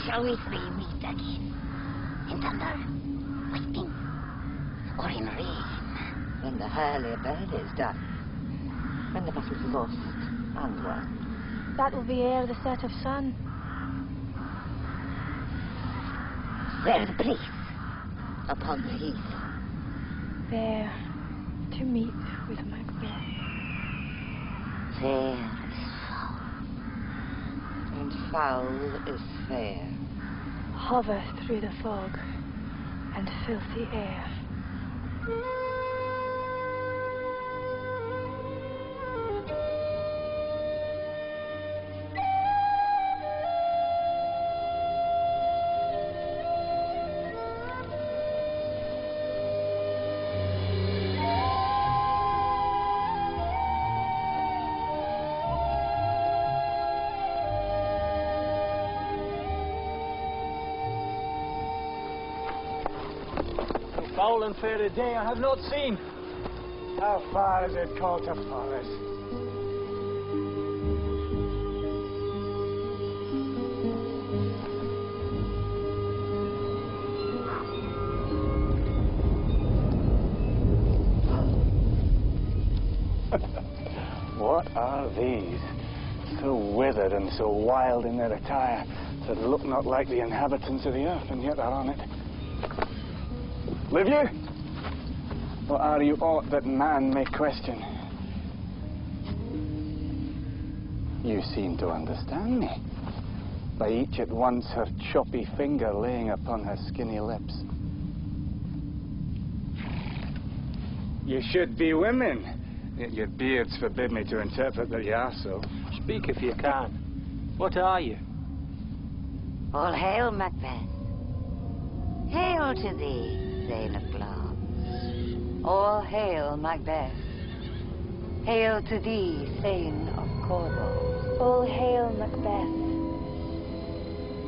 shall we three meet again? In thunder, lightning, or in rain? When the hurly burly is done. When the battle's lost and won. That will be ere the set of sun. Where the place? Upon the heath. There, to meet with Macbeth. Fair is foul, and foul is fair. Hover through the fog and filthy air. Foul and fair a day I have not seen. How far is it called to Forest? What are these? So withered and so wild in their attire that look not like the inhabitants of the earth, and yet are on it. Live you? Or are you aught that man may question? You seem to understand me, by each at once her choppy finger laying upon her skinny lips. You should be women, yet your beards forbid me to interpret that you are so. Speak if you can. What are you? All hail, Macbeth. Hail to thee, Thane of Glamis. All hail, Macbeth. Hail to thee, Thane of Cawdor. All hail, Macbeth,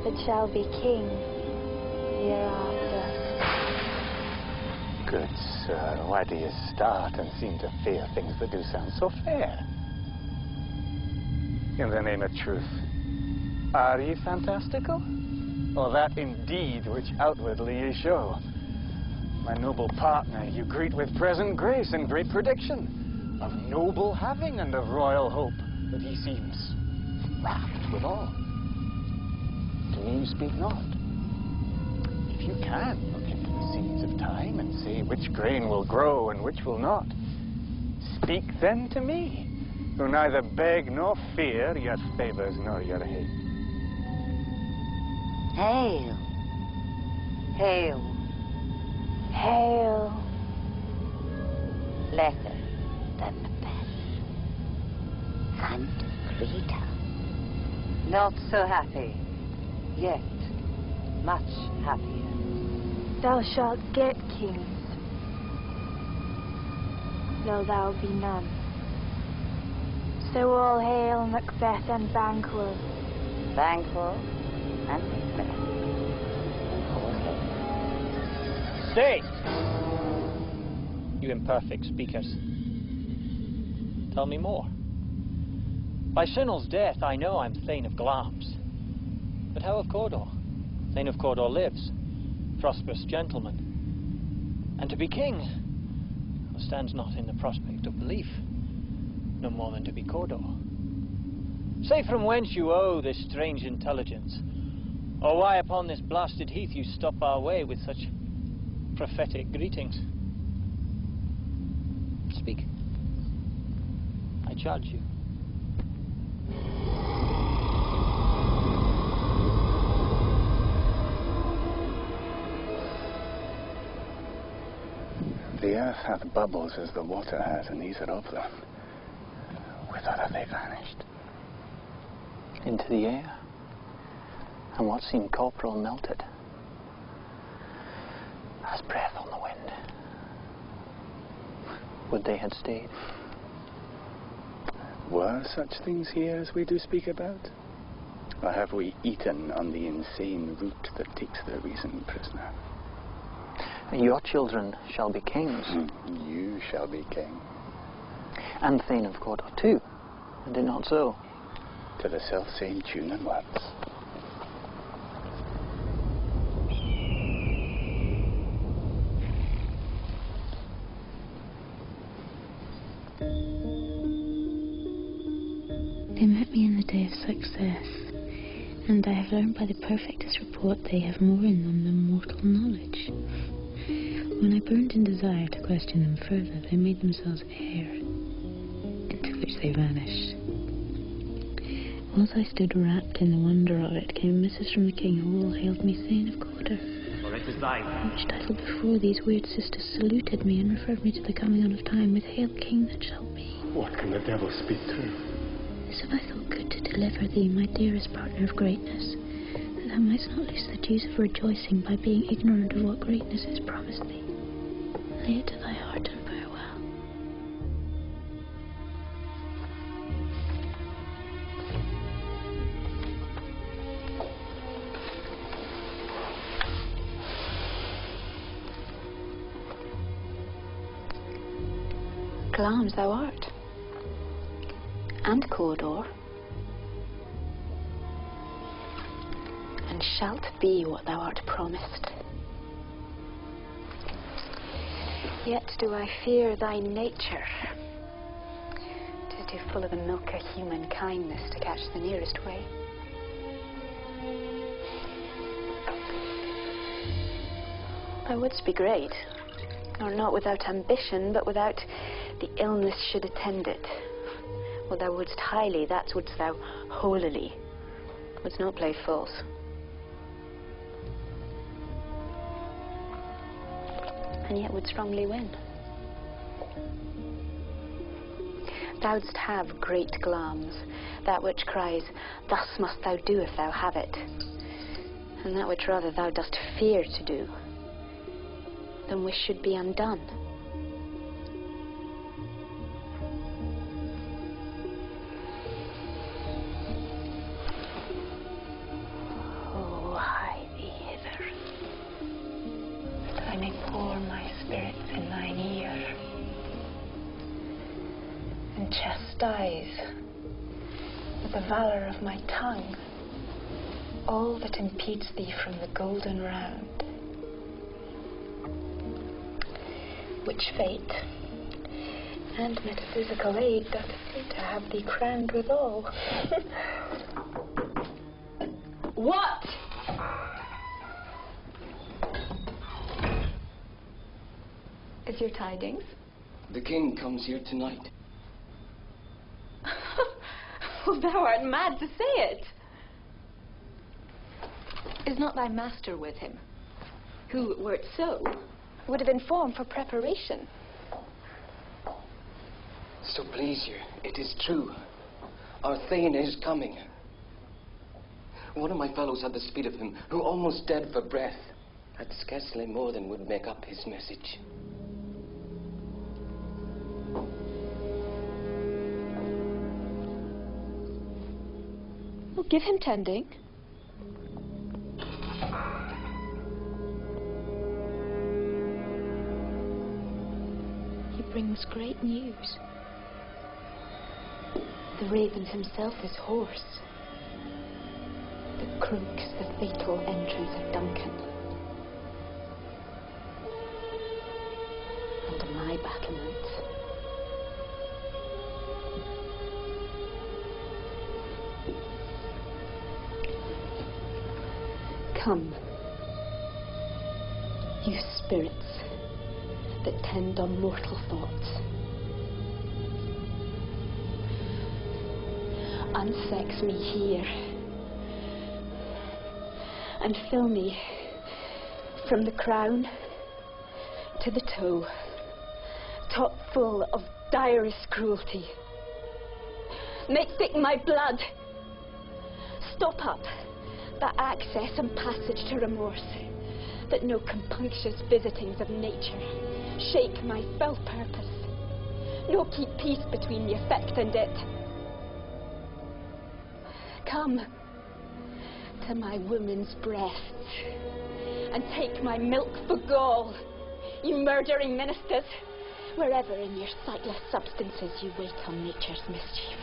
that shall be king hereafter. Good sir, why do you start and seem to fear things that do sound so fair? In the name of truth, are ye fantastical? Or that indeed which outwardly ye show? My noble partner, you greet with present grace and great prediction of noble having and of royal hope, that he seems rapt withal. To me you speak not. If you can, look into the seeds of time and say which grain will grow and which will not. Speak then to me, who neither beg nor fear your favors nor your hate. Hail. Hail. Hail. Lesser than Macbeth. And Rita. Not so happy, yet much happier. Thou shalt get kings, though thou be none. So all hail Macbeth and Banquo. Banquo and Macbeth. All hail. Stay! You imperfect speakers. Tell me more. By Sinel's death, I know I'm Thane of Glamis. But how of Cawdor? Thane of Cawdor lives, prosperous gentleman. And to be king stands not in the prospect of belief, no more than to be Cawdor. Say from whence you owe this strange intelligence, or why upon this blasted heath you stop our way with such prophetic greetings. Speak. I charge you. The earth hath bubbles as the water has, and these are of them. Whither have they vanished? Into the air, and what seemed corporal melted, as breath on the wind. Would they had stayed? Were such things here as we do speak about? Or have we eaten on the insane root that takes the reason prisoner? Your children shall be kings. You shall be king. And Thane of Cawdor too, and it not so? To the self-same tune and words. They met me in the day of success, and I have learned by the perfectest report they have more in them than mortal knowledge. When I burned in desire to question them further, they made themselves air, into which they vanished. Whilst I stood wrapped in the wonder of it, came a message from the king, who all hailed me Thane of Cawdor. For it is thine. Which title before these weird sisters saluted me and referred me to the coming on of time with Hail King that shall be. What can the devil speak through? So I thought good to deliver thee, my dearest partner of greatness, that thou mightst not lose the dues of rejoicing by being ignorant of what greatness is promised thee. Lay it to thy heart and farewell. Glamis thou art, and Cawdor, and shalt be what thou art promised. Yet do I fear thy nature. 'Tis too full of the milk of human kindness to catch the nearest way. Thou wouldst be great, nor not without ambition, but without the illness should attend it. What thou wouldst highly, that wouldst thou holily. Wouldst not play false. And yet would strongly win. Thou'dst have great Glamis, that which cries, thus must thou do if thou have it, and that which rather thou dost fear to do, than which should be undone. Oh, hie thee hither, that I may pour my spirits in thine ear, and chastise with the valour of my tongue all that impedes thee from the golden round, which fate and metaphysical aid doth appear to have thee crowned withal. What? Is your tidings? The king comes here tonight. Oh, thou art mad to say it. Is not thy master with him, who, were it so, would have informed for preparation? So please you, it is true. Our Thane is coming. One of my fellows had the speed of him, who almost dead for breath, had scarcely more than would make up his message. Well, give him tending. He brings great news. The raven himself is hoarse. The croaks the fatal entrance of Duncan. Under my battlements. Come, you spirits that tend on mortal thoughts. Unsex me here, and fill me from the crown to the toe, top full of direst cruelty. Make thick my blood. Stop up that access and passage to remorse, that no compunctious visitings of nature shake my fell purpose, nor keep peace between the effect and it. Come to my woman's breasts, and take my milk for gall, you murdering ministers, wherever in your sightless substances you wait on nature's mischief.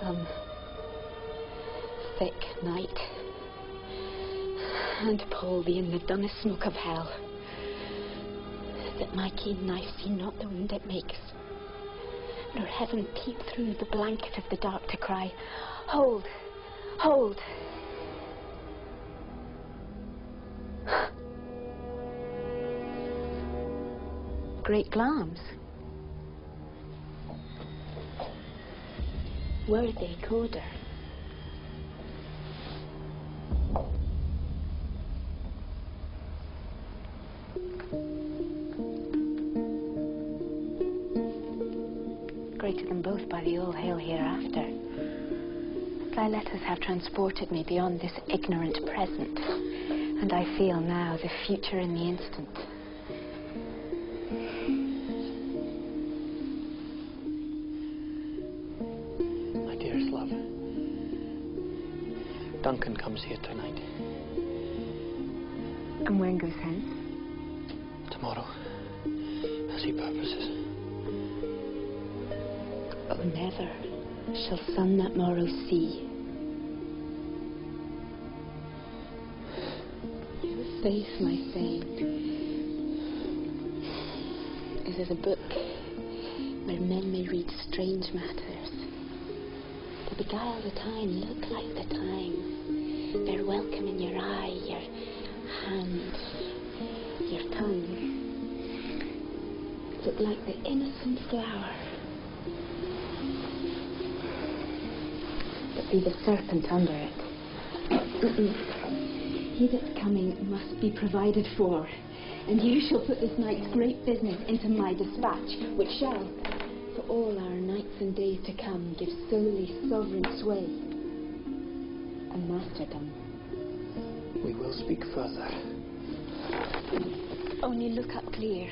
Come, thick night, and pull thee in the dunnest smoke of hell, that my keen knife see not the wound it makes, nor heaven peep through the blanket of the dark to cry, hold, hold. Great Glams. Were they coder? Greater than both by the all hail hereafter. Thy letters have transported me beyond this ignorant present, and I feel now the future in the instant. My dearest love, Duncan comes here tonight. And when goes hence? Tomorrow, as he purposes. Oh, never shall sun that morrow see. Your face, my saint, is as a book where men may read strange matters. To beguile the time, look like the time. Bear welcome in your eye, your hand, your tongue. Look like the innocent flower. But be the serpent under it. He that's coming must be provided for, and you shall put this night's great business into my dispatch, which shall, for all our nights and days to come, give solely sovereign sway and masterdom. We will speak further. Only look up clear.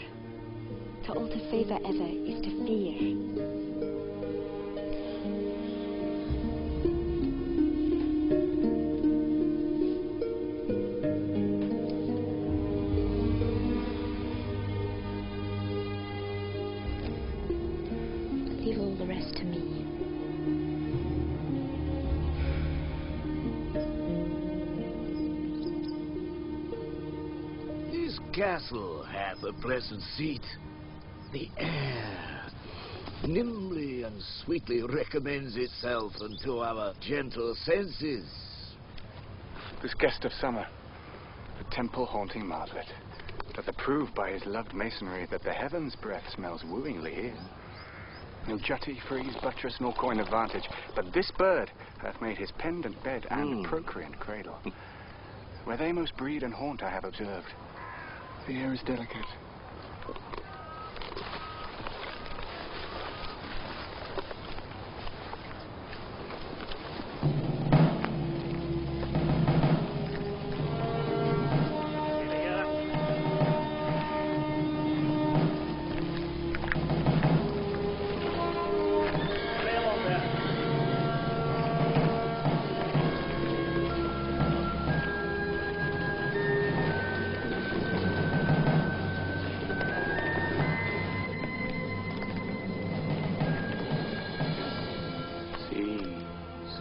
To alter favour ever is to fear. Leave all the rest to me. This castle hath a pleasant seat. The air nimbly and sweetly recommends itself unto our gentle senses. This guest of summer, the temple-haunting Margaret, doth approve by his loved masonry that the heaven's breath smells wooingly here. No jutty, frieze, buttress, nor coign of vantage, but this bird hath made his pendant bed and procreant cradle. Where they most breed and haunt I have observed. The air is delicate.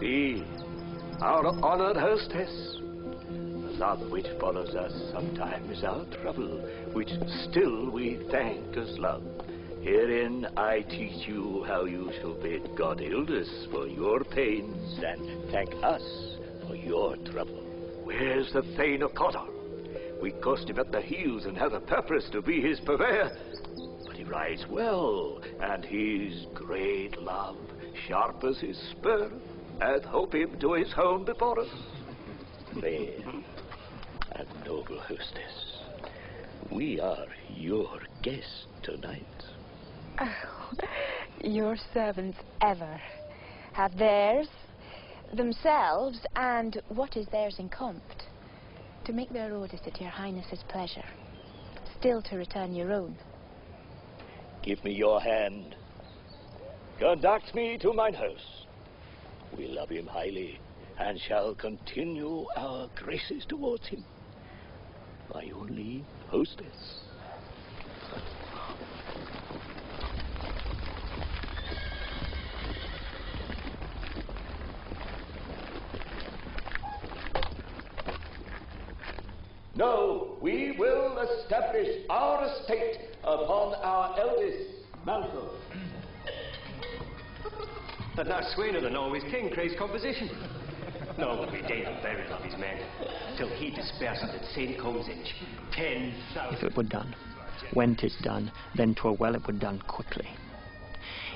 See, our honored hostess. The love which follows us sometime is our trouble, which still we thank as love. Herein I teach you how you shall bid God Ildes for your pains, and thank us for your trouble. Where's the Thane of Cawdor? We cost him at the heels and had a purpose to be his purveyor. But he rides well, and his great love, sharp as his spur, and hope him to his home before us. Fair and noble hostess, we are your guests tonight. Oh, your servants ever have theirs, themselves, and what is theirs in compt, to make their orders at your highness's pleasure, still to return your own. Give me your hand. Conduct me to mine house. We love him highly, and shall continue our graces towards him. My only hostess. Know, we will establish our estate upon our eldest, Malcolm. But that swain of the Norway's king craves composition. Nor will we dare the burial of his men till he disperses at St. Colesage 10,000. If it were done, when 'tis done, then 'twere well it were done quickly.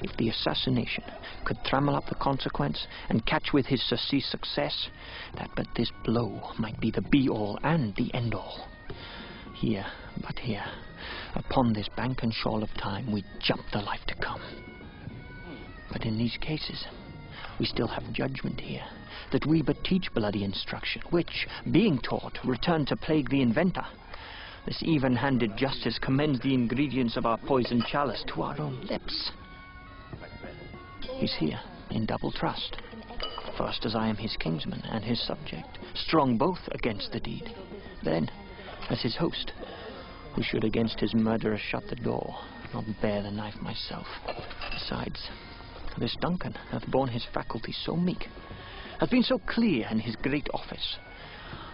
If the assassination could trammel up the consequence and catch with his surcease success, that but this blow might be the be-all and the end-all. Here, but here, upon this bank and shore of time, we jump the life to come. But in these cases, we still have judgment here, that we but teach bloody instruction, which, being taught, return to plague the inventor. This even-handed justice commends the ingredients of our poisoned chalice to our own lips. He's here, in double trust. First, as I am his kinsman and his subject, strong both against the deed. Then, as his host, who should against his murderer shut the door, not bear the knife myself. Besides, this Duncan hath borne his faculty so meek, hath been so clear in his great office,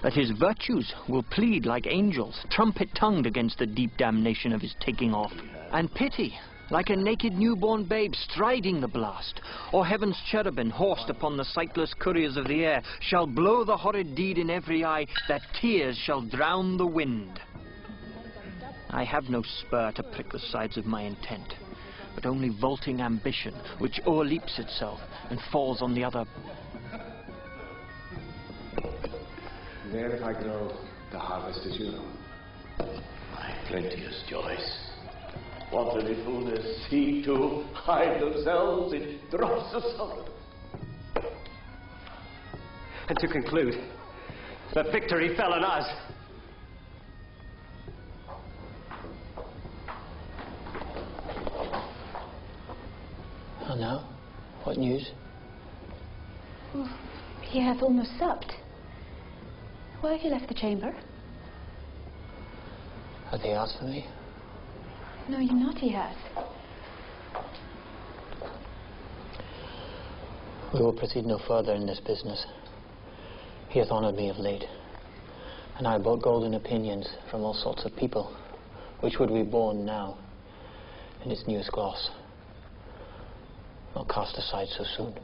that his virtues will plead like angels, trumpet-tongued against the deep damnation of his taking off, and pity, like a naked newborn babe striding the blast, or heaven's cherubim horsed upon the sightless couriers of the air, shall blow the horrid deed in every eye, that tears shall drown the wind. I have no spur to prick the sides of my intent, but only vaulting ambition, which o'erleaps itself and falls on the other. There if I go, the harvest is you know. My plenteous joys. What the little seek to hide themselves in drops of sorrow. And to conclude, the victory fell on us. And now, what news? Oh, he hath almost supped. Why have you left the chamber? Have they asked for me? No, you naughty hath. We will proceed no further in this business. He hath honoured me of late, and I have bought golden opinions from all sorts of people, which would be born now in its newest gloss, not cast aside so soon.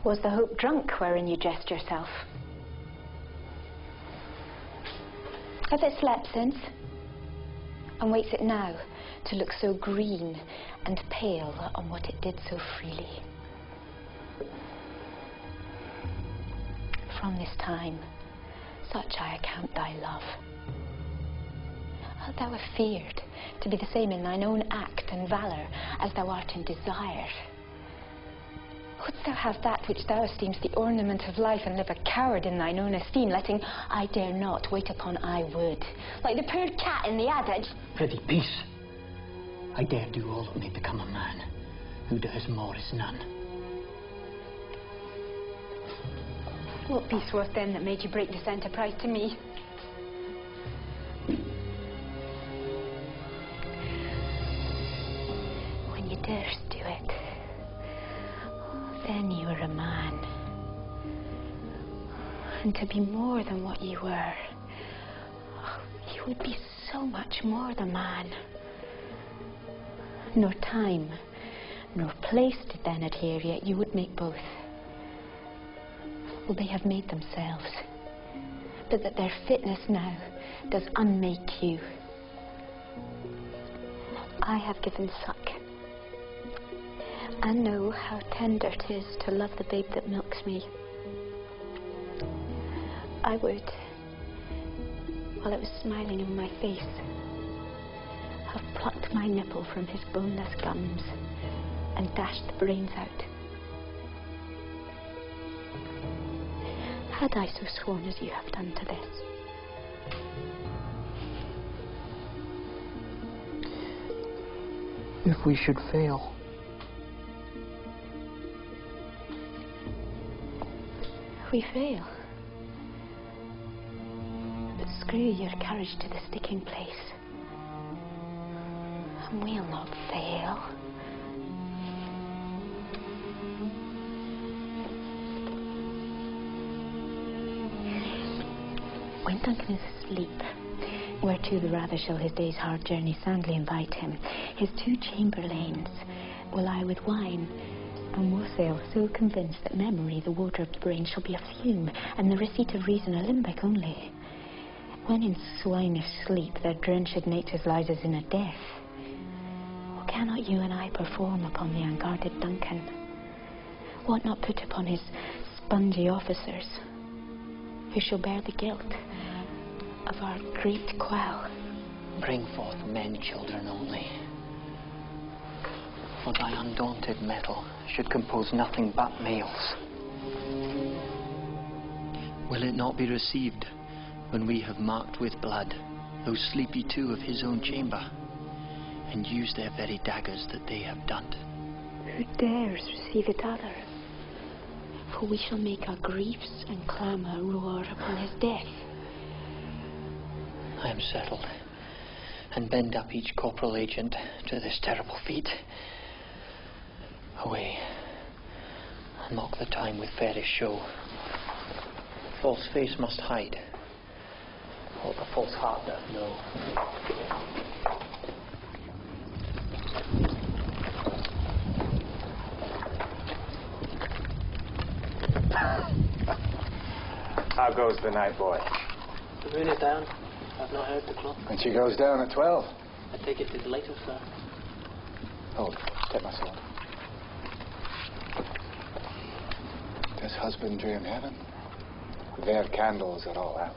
Was the hope drunk wherein you dressed yourself? Hath it slept since? And waits it now to look so green and pale on what it did so freely? From this time, such I account thy love. Art thou afeared to be the same in thine own act and valour as thou art in desire? Wouldst thou have that which thou esteemest the ornament of life, and live a coward in thine own esteem, letting I dare not wait upon I would, like the poor cat in the adage? Prithee, peace. I dare do all that may become a man. Who dares more is none. What peace was then that made you break this enterprise to me? When you durst do it, then you were a man. And to be more than what you were, you would be so much more the man. Nor time, nor place did then adhere, yet you would make both. Well, they have made themselves, but that their fitness now does unmake you. I have given suck, and know how tender 'tis to love the babe that milks me. I would, while it was smiling in my face, have plucked my nipple from his boneless gums and dashed the brains out. Had I so sworn as you have done to this? If we should fail? We fail. But screw your courage to the sticking place. And we'll not fail. When Duncan is asleep, whereto the rather shall his day's hard journey sadly invite him, his 2 chamberlains will lie with wine, and wassail, so convinced that memory, the water of the brain, shall be a fume, and the receipt of reason a limbeck only. When in swinish sleep their drenched natures lies as in a death, what cannot you and I perform upon the unguarded Duncan? What not put upon his spongy officers, who shall bear the guilt of our great quell? Bring forth men, children only. For thy undaunted mettle should compose nothing but males. Will it not be received when we have marked with blood those sleepy 2 of his own chamber, and used their very daggers that they have done? Who dares receive it other? For we shall make our griefs and clamour roar upon his death. I am settled, and bend up each corporal agent to this terrible feat. Away, and mock the time with fairest show. False face must hide, or the false heart doth know. How goes the night, boy? The moon is down. I've not heard the clock. And she goes down at 12. I take it to the later, sir. Hold, take my sword. Does husbandry in heaven? Their candles are all out.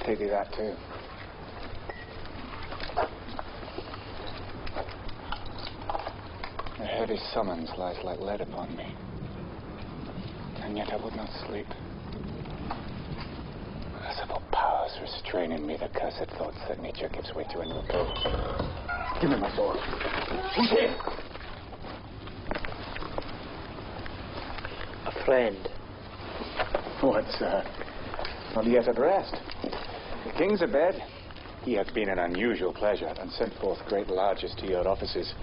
Take thee that too. A heavy summons lies like lead upon me. And yet I would not sleep. Merciful powers restraining me, the cursed thoughts that nature gives way to in repose. Give me my sword. Who's here? A friend. What, sir? Not yet at rest. The king's abed. He hath been an unusual pleasure, and sent forth great largesse to your offices.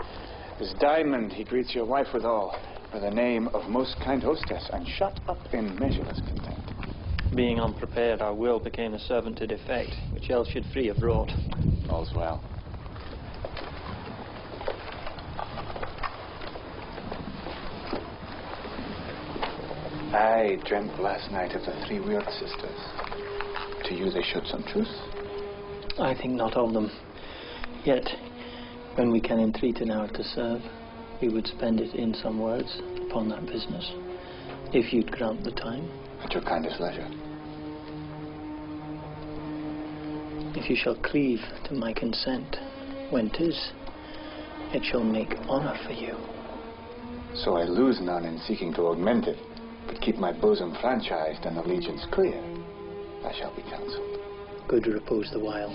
This diamond he greets your wife withal, with the name of most kind hostess, and shut up in measureless content. Being unprepared, our will became a servant to defect, which else should free have wrought. All's well. I dreamt last night of the 3 weird sisters. To you they showed some truth. I think not of them. Yet, when we can entreat an hour to serve, we would spend it in some words upon that business, if you'd grant the time. At your kindest leisure. If you shall cleave to my consent, when 'tis, it shall make honour for you. So I lose none in seeking to augment it, but keep my bosom franchised and allegiance clear. I shall be counselled. Good repose the while.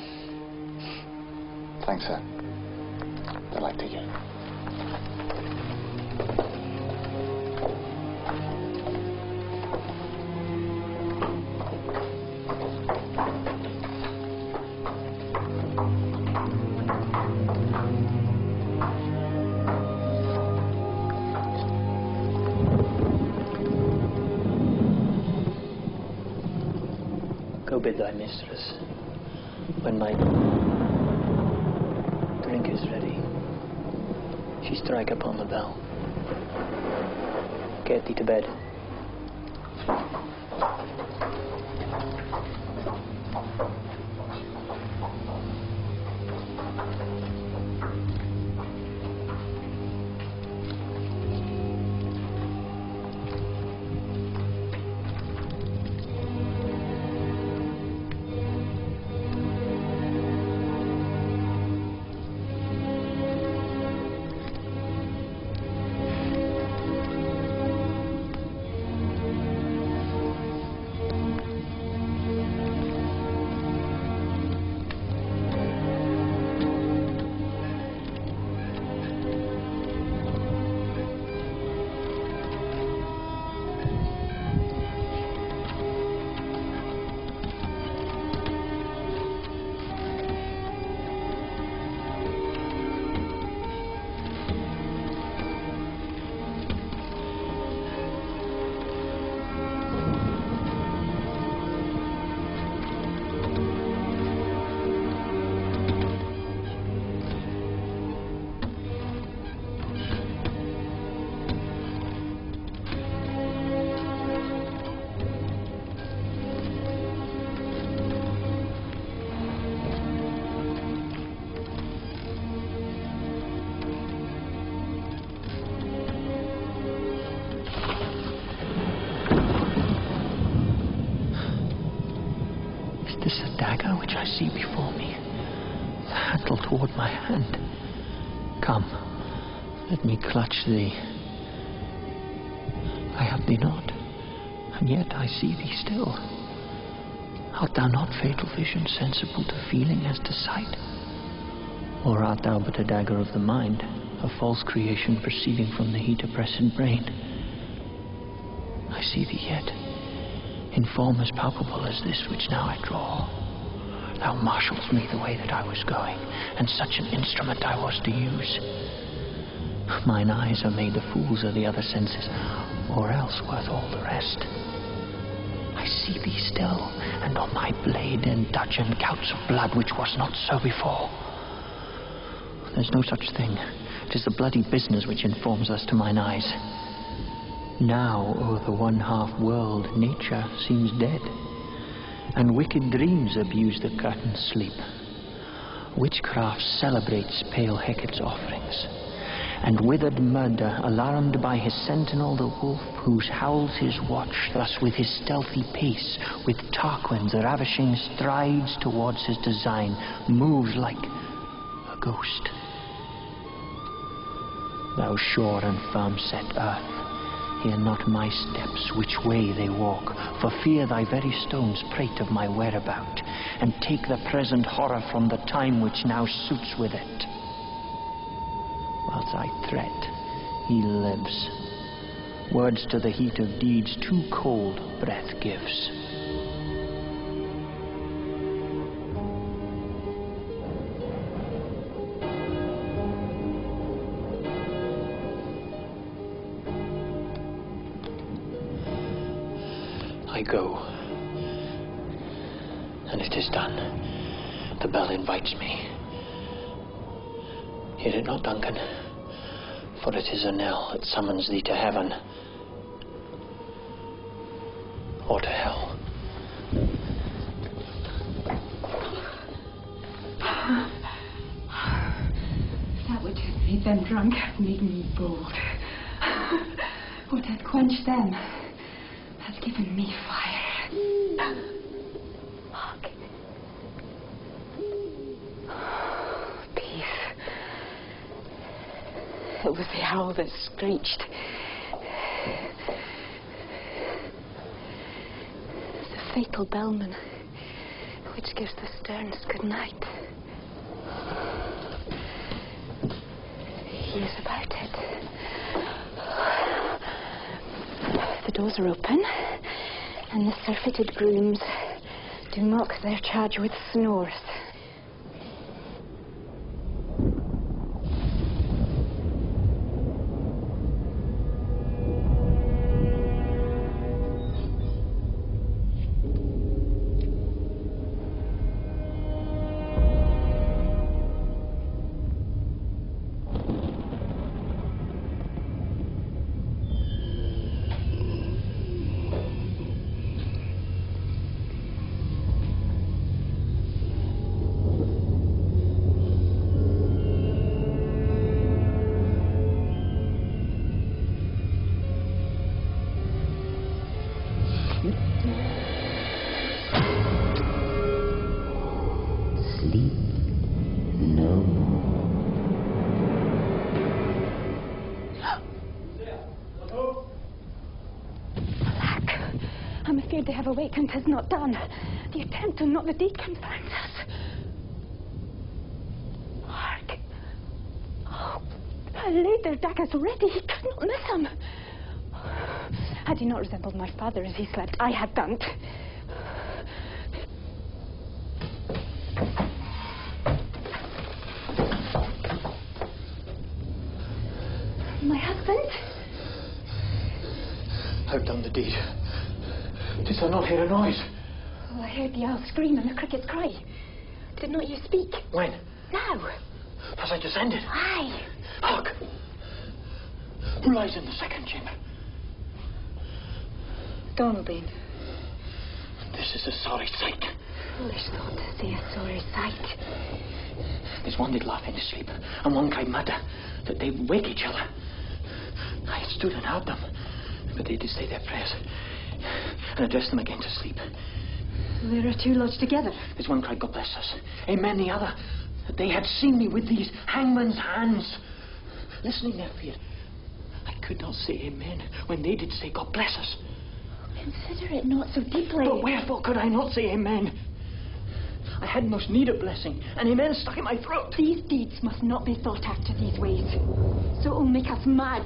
Thanks, sir. Delight to you. Go bid thy mistress, when my drink is ready, she strike upon the bell. Get thee to bed. this the dagger which I see before me, the handle toward my hand? Come, let me clutch thee. I have thee not, and yet I see thee still. Art thou not fatal vision, sensible to feeling as to sight? Or art thou but a dagger of the mind, a false creation proceeding from the heat oppressed brain? I see thee yet, in form as palpable as this which now I draw. Thou marshallest me the way that I was going, and such an instrument I was to use. Mine eyes are made the fools of the other senses, or else worth all the rest. I see thee still, and on thy blade in dudgeon gouts of blood, which was not so before. There's no such thing. 'Tis the bloody business which informs us to mine eyes. Now o'er the one-half world nature seems dead, and wicked dreams abuse the curtained sleep. Witchcraft celebrates pale Hecate's offerings, and withered murder, alarmed by his sentinel the wolf, whose howls his watch, thus with his stealthy pace, with Tarquin's ravishing strides towards his design, moves like a ghost. Thou sure and firm-set earth, hear not my steps, which way they walk, for fear thy very stones prate of my whereabout, and take the present horror from the time which now suits with it. Whilst I threat, he lives. Words to the heat of deeds too cold breath gives. I go, and it is done. The bell invites me. Hear it not, Duncan, for it is a knell that summons thee to heaven or to hell. That which had made them drunk made me bold. What had quenched them has given me fire. Hark. Peace. It was the owl that screeched. The fatal bellman, which gives the sternest good night. He is about it. The doors are open, and the surfeited grooms do mock their charge with snores. They have awakened, 'tis not done. The attempt and not the deed confounds us. Hark. Oh, I laid their daggers already. He could not miss them. Had he not resembled my father as he slept, I had done. My husband? I've done the deed. Didst thou not hear a noise? Oh, I heard the owl scream and the crickets cry. Did not you speak? When? Now. As I descended? Aye. Hark! Who lies in the second chamber? Donalbain. This is a sorry sight. Foolish thought to see a sorry sight. There's one did laugh in his sleep, and one cried murder, that they wake each other. I had stood and heard them, but they did say their prayers and addressed them again to sleep. So there are two lodged together? As one cried, God bless us. Amen, the other. That they had seen me with these hangman's hands. Listening their fear. I could not say amen when they did say, God bless us. Consider it not so deeply. But wherefore could I not say amen? I had most need of blessing, and amen stuck in my throat. These deeds must not be thought after these ways. So it will make us mad.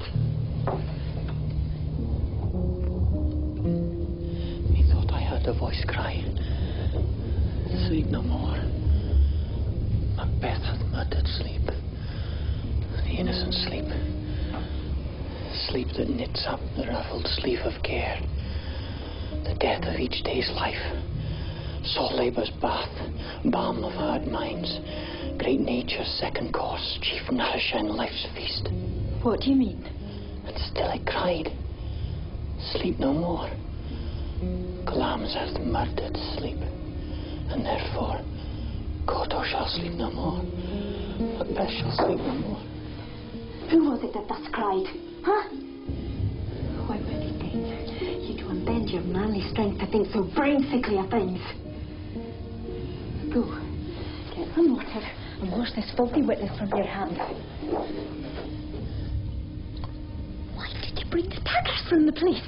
Methought I heard a voice cry, sleep no more. Macbeth hath murdered sleep. The innocent sleep. Sleep that knits up the ruffled sleeve of care. The death of each day's life. Sore labour's bath, balm of hard minds. Great nature's second course, chief nourisher in life's feast. What do you mean? And still it cried, sleep no more. Glamis hath murdered sleep, and therefore Cawdor shall sleep no more. Macbeth shall sleep no more. Who was it that thus cried? Huh? Why, worthy Dane, you do unbend your manly strength to think so brain-sickly of things. Go, get some water and wash this filthy witness from your hands. Why did you bring the daggers from the place?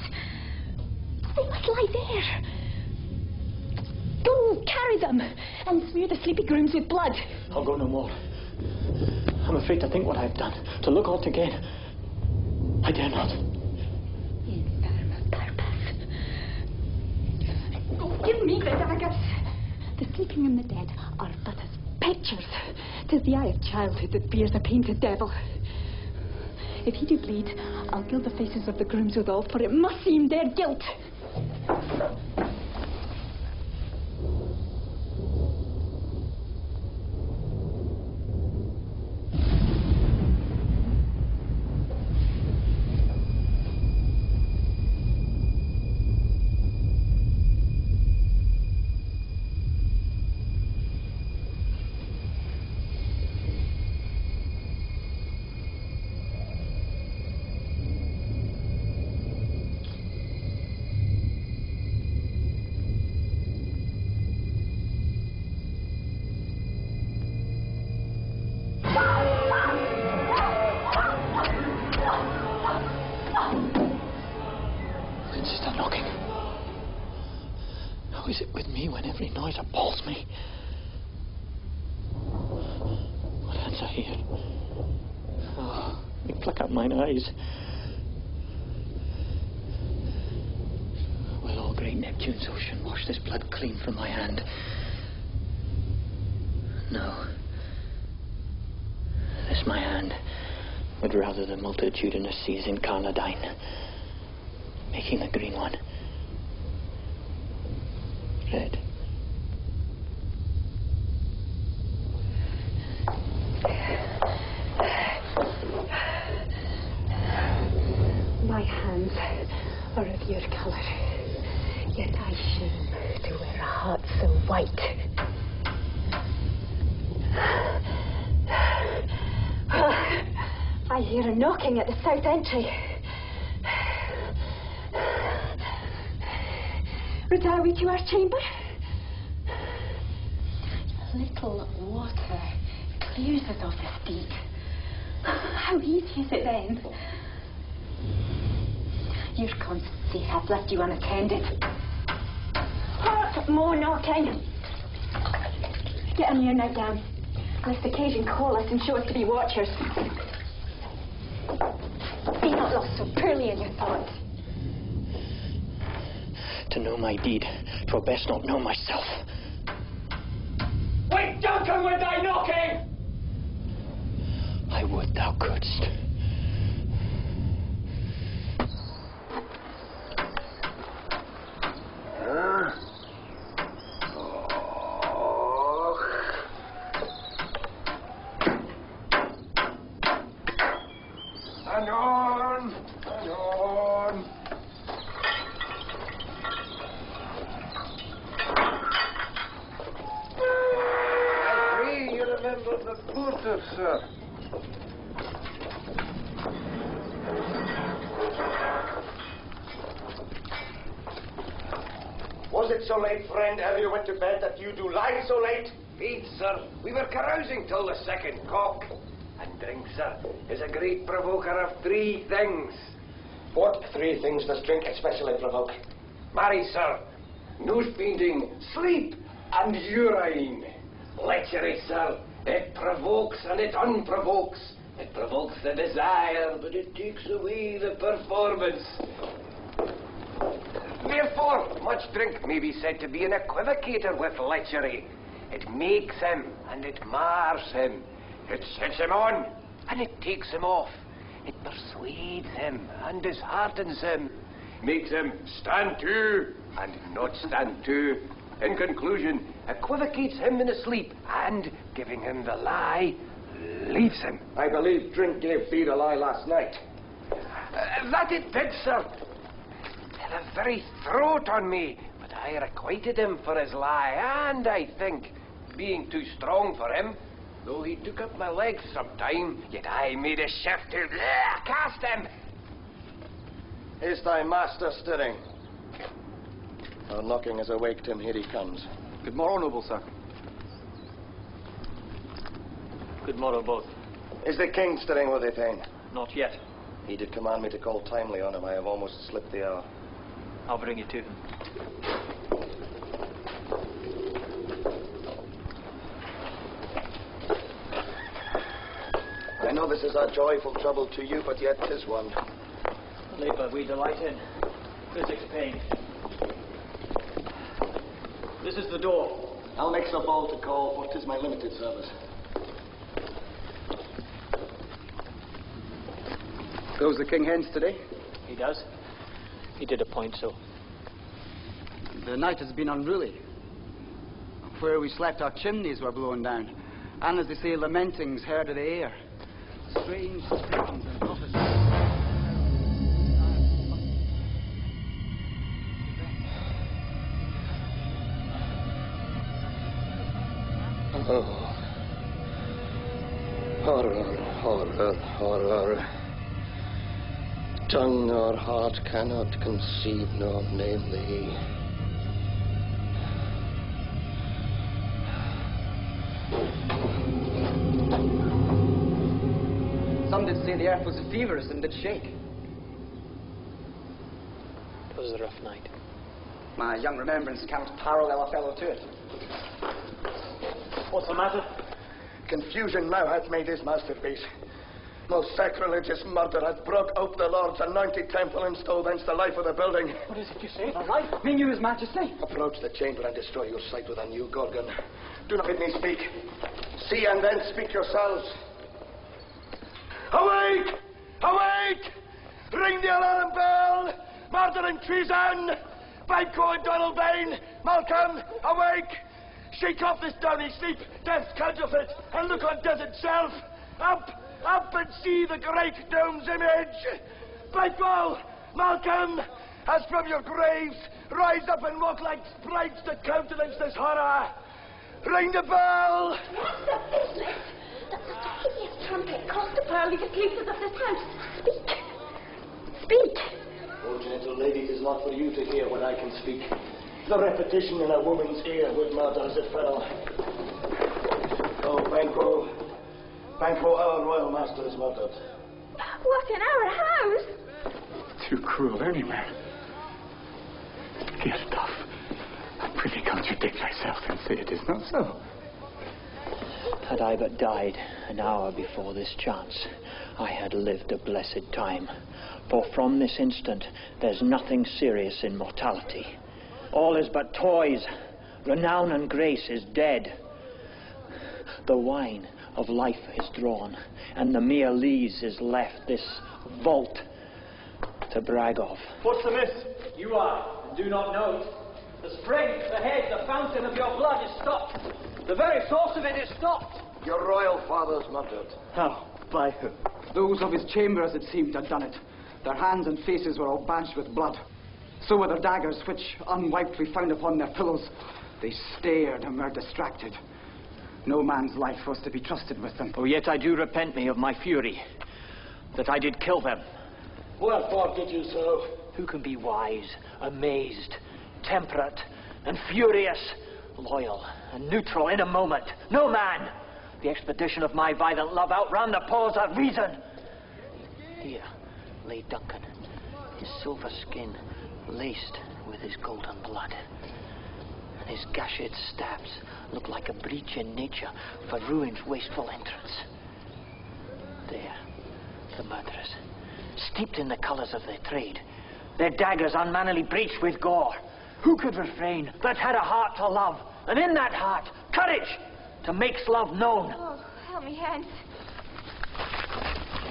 They must lie there. Go, carry them, and smear the sleepy grooms with blood. I'll go no more. I'm afraid to think what I've done, to look on't again. I dare not. Infirm purpose. Oh, give me the daggers. The sleeping and the dead are but as pictures. 'Tis the eye of childhood that bears a painted devil. If he do bleed, I'll gild the faces of the grooms withal, for it must seem their guilt. Is it with me when every noise appalls me? What hands I hear? Oh, they pluck out mine eyes. Will all great Neptune's ocean wash this blood clean from my hand? No. This my hand would rather the multitudinous seas incarnadine, making the green one red. My hands are of your colour, yet I shame to wear a heart so white. I hear a knocking at the south entry. Retire we to our chamber? A little water clears us of the steep. How easy is it then? Your constancy hath left you unattended. What more knocking? Get on your nightgown, lest occasion call us and show us to be watchers. Be not lost so poorly in your thoughts. To know my deed, 'twere best not know myself. Wait, Duncan, with thy knocking! I would thou couldst. Anon! Anon! I pray you remember the porter, sir. Was it so late, friend, ere you went to bed, that you do lie so late? Faith, sir, we were carousing till the second cock. And drink, sir, is a great provoker of three things. What three things does drink especially provoke? Marry, sir, nose-painting, sleep, and urine. Lechery, sir, it provokes and it unprovokes. It provokes the desire, but it takes away the performance. Therefore, much drink may be said to be an equivocator with lechery. It makes him, and it mars him. It sets him on, and it takes him off. It persuades him, and disheartens him. Makes him stand to, and not stand to. In conclusion, equivocates him in his sleep, and, giving him the lie, leaves him. I believe drink gave thee the lie last night. That it did, sir. Till the very throat on me. But I requited him for his lie, and I think, being too strong for him, though he took up my legs sometime, yet I made a shift to cast him. Is thy master stirring? Our knocking has awaked him. Here he comes. Good morrow, noble sir. Good morrow, both. Is the king stirring with thee, Thane? Not yet. He did command me to call timely on him. I have almost slipped the hour. I'll bring you to him. I know this is a joyful trouble to you, but yet 'tis one. Labour we delight in, physics pain. This is the door. I'll make so bold to call, for 'tis my limited service. Goes the king hence today? He does. He did appoint so. The night has been unruly. Where we slept, our chimneys were blown down, and as they say, lamentings heard in the air. Strange descriptions and prophecies. Oh. Horror, horror, horror. Tongue nor heart cannot conceive nor name thee. Some did say the earth was feverish and did shake. It was a rough night. My young remembrance cannot parallel a fellow to it. What's the matter? Confusion now hath made his masterpiece. Most sacrilegious murder hath broke out the Lord's anointed temple and stole thence the life of the building. What is it you say? A life? Mean you, His Majesty? Approach the chamber and destroy your sight with a new gorgon. Do not bid me speak. See and then speak yourselves. Awake! Awake! Ring the alarm bell! Murder and treason! Banquo and Donald Bain! Malcolm, awake! Shake off this downy sleep, death's counterfeit, and look on death itself! Up! Up and see the great dome's image! Banquo! Malcolm! As from your graves, rise up and walk like sprites to countenance this horror! Ring the bell! Master Business! That's a hideous trumpet caused to pearly the places of this house. Speak! Speak! Oh, gentle lady, it is not for you to hear what I can speak. The repetition in a woman's ear would murder as it fell. Oh, Banquo. Banquo, our royal master is murdered. What, in our house? Too cruel anywhere. Gustav, I prithee contradict thyself and say it is not so. Had I but died an hour before this chance, I had lived a blessed time. For from this instant, there's nothing serious in mortality. All is but toys. Renown and grace is dead. The wine of life is drawn, and the mere lees is left, this vault to brag of. What's amiss? You are, and do not know it. The spring, the head, the fountain of your blood is stopped. The very source of it is stopped. Your royal father's murdered. How? By who? Those of his chamber, as it seemed, had done it. Their hands and faces were all badged with blood. So were their daggers, which, unwiped, we found upon their pillows. They stared and were distracted. No man's life was to be trusted with them. Oh, yet I do repent me of my fury, that I did kill them. Wherefore did you so? Who can be wise, amazed, temperate, and furious, loyal and neutral in a moment. No man, the expedition of my violent love outran the paws of reason. Here lay Duncan, his silver skin laced with his golden blood, and his gashed stabs looked like a breach in nature for ruin's wasteful entrance. There, the murderers, steeped in the colours of their trade, their daggers unmannily breached with gore. Who could refrain that had a heart to love, and in that heart, courage to make love known? Oh, help me hence.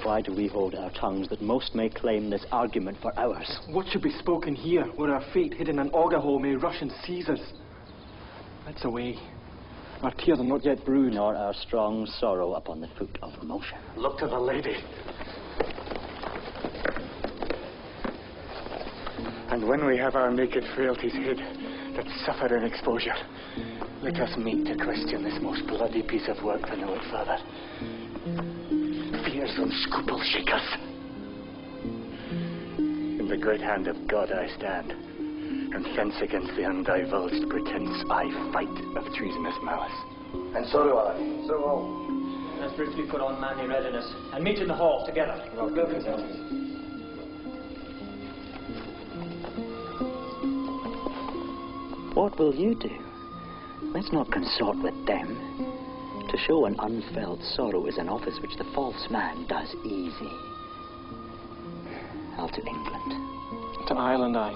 Why do we hold our tongues that most may claim this argument for ours? What should be spoken here, where our fate hid in an auger hole may rush and seize us? Let's away. Our tears are not yet brewed. Nor our strong sorrow upon the foot of motion. Look to the lady. And when we have our naked frailties hid, that suffer in exposure, let us meet to question this most bloody piece of work to know it further. Fears and scruples shake us. In the great hand of God I stand, and fence against the undivulged pretense I fight of treasonous malice. And so do I. So all. Let's briefly put on manly readiness and meet in the hall together. What will you do? Let's not consort with them. To show an unfelt sorrow is an office which the false man does easy. I'll to England. To Ireland, I.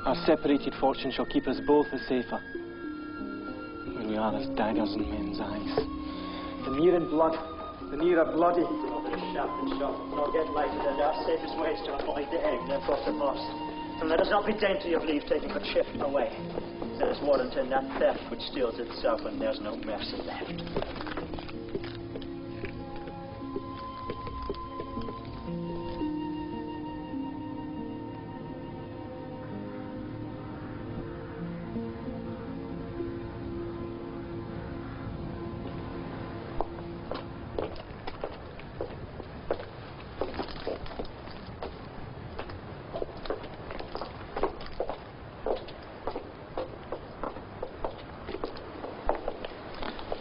Our separated fortune shall keep us both the safer. Where we are as daggers in men's eyes. The near in blood, the nearer bloody. Over the shaft and shot, nor get lighted, and our safest way is to avoid the egg, then cross the force. And let us not be dainty of leave taking but shift away. There is warrant in that theft which steals itself, and there's no mercy left.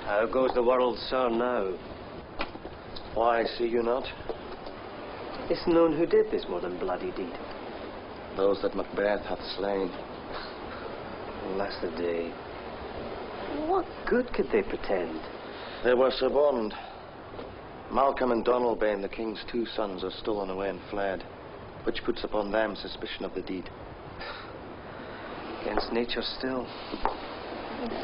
How goes the world, sir, now? Why, see you not? It's known who did this more than bloody deed. Those that Macbeth hath slain. Alas the day. What good could they pretend? They were suborned. Malcolm and Donalbain, the king's two sons, are stolen away and fled, which puts upon them suspicion of the deed. Against nature still.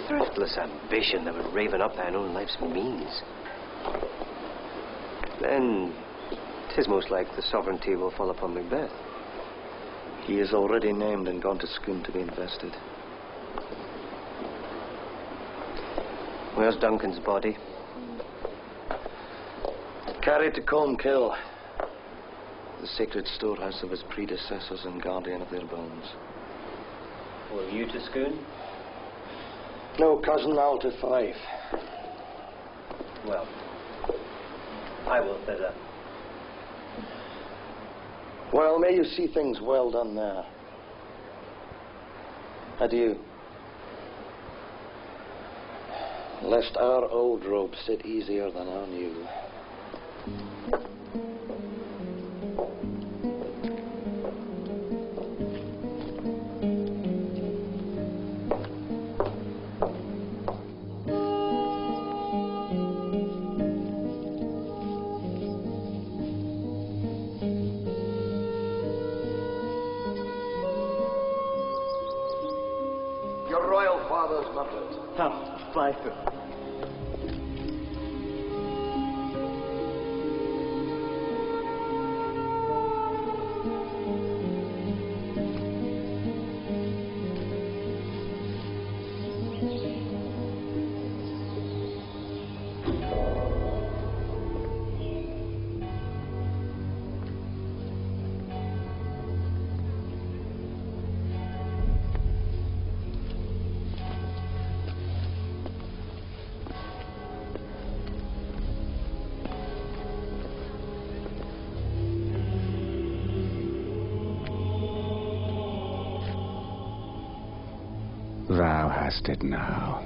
Thriftless ambition that would raven up thine own life's means. Then, 'tis most like the sovereignty will fall upon Macbeth. He is already named and gone to Scone to be invested. Where's Duncan's body? Carried to Colmkill, the sacred storehouse of his predecessors and guardian of their bones. Will you to Scone? No, cousin, I'll to Fife. Well, I will thither. Well, may you see things well done there. Adieu. Lest our old robe sit easier than our new. Your royal father's muttered. Oh, Fife. Thou hast it now.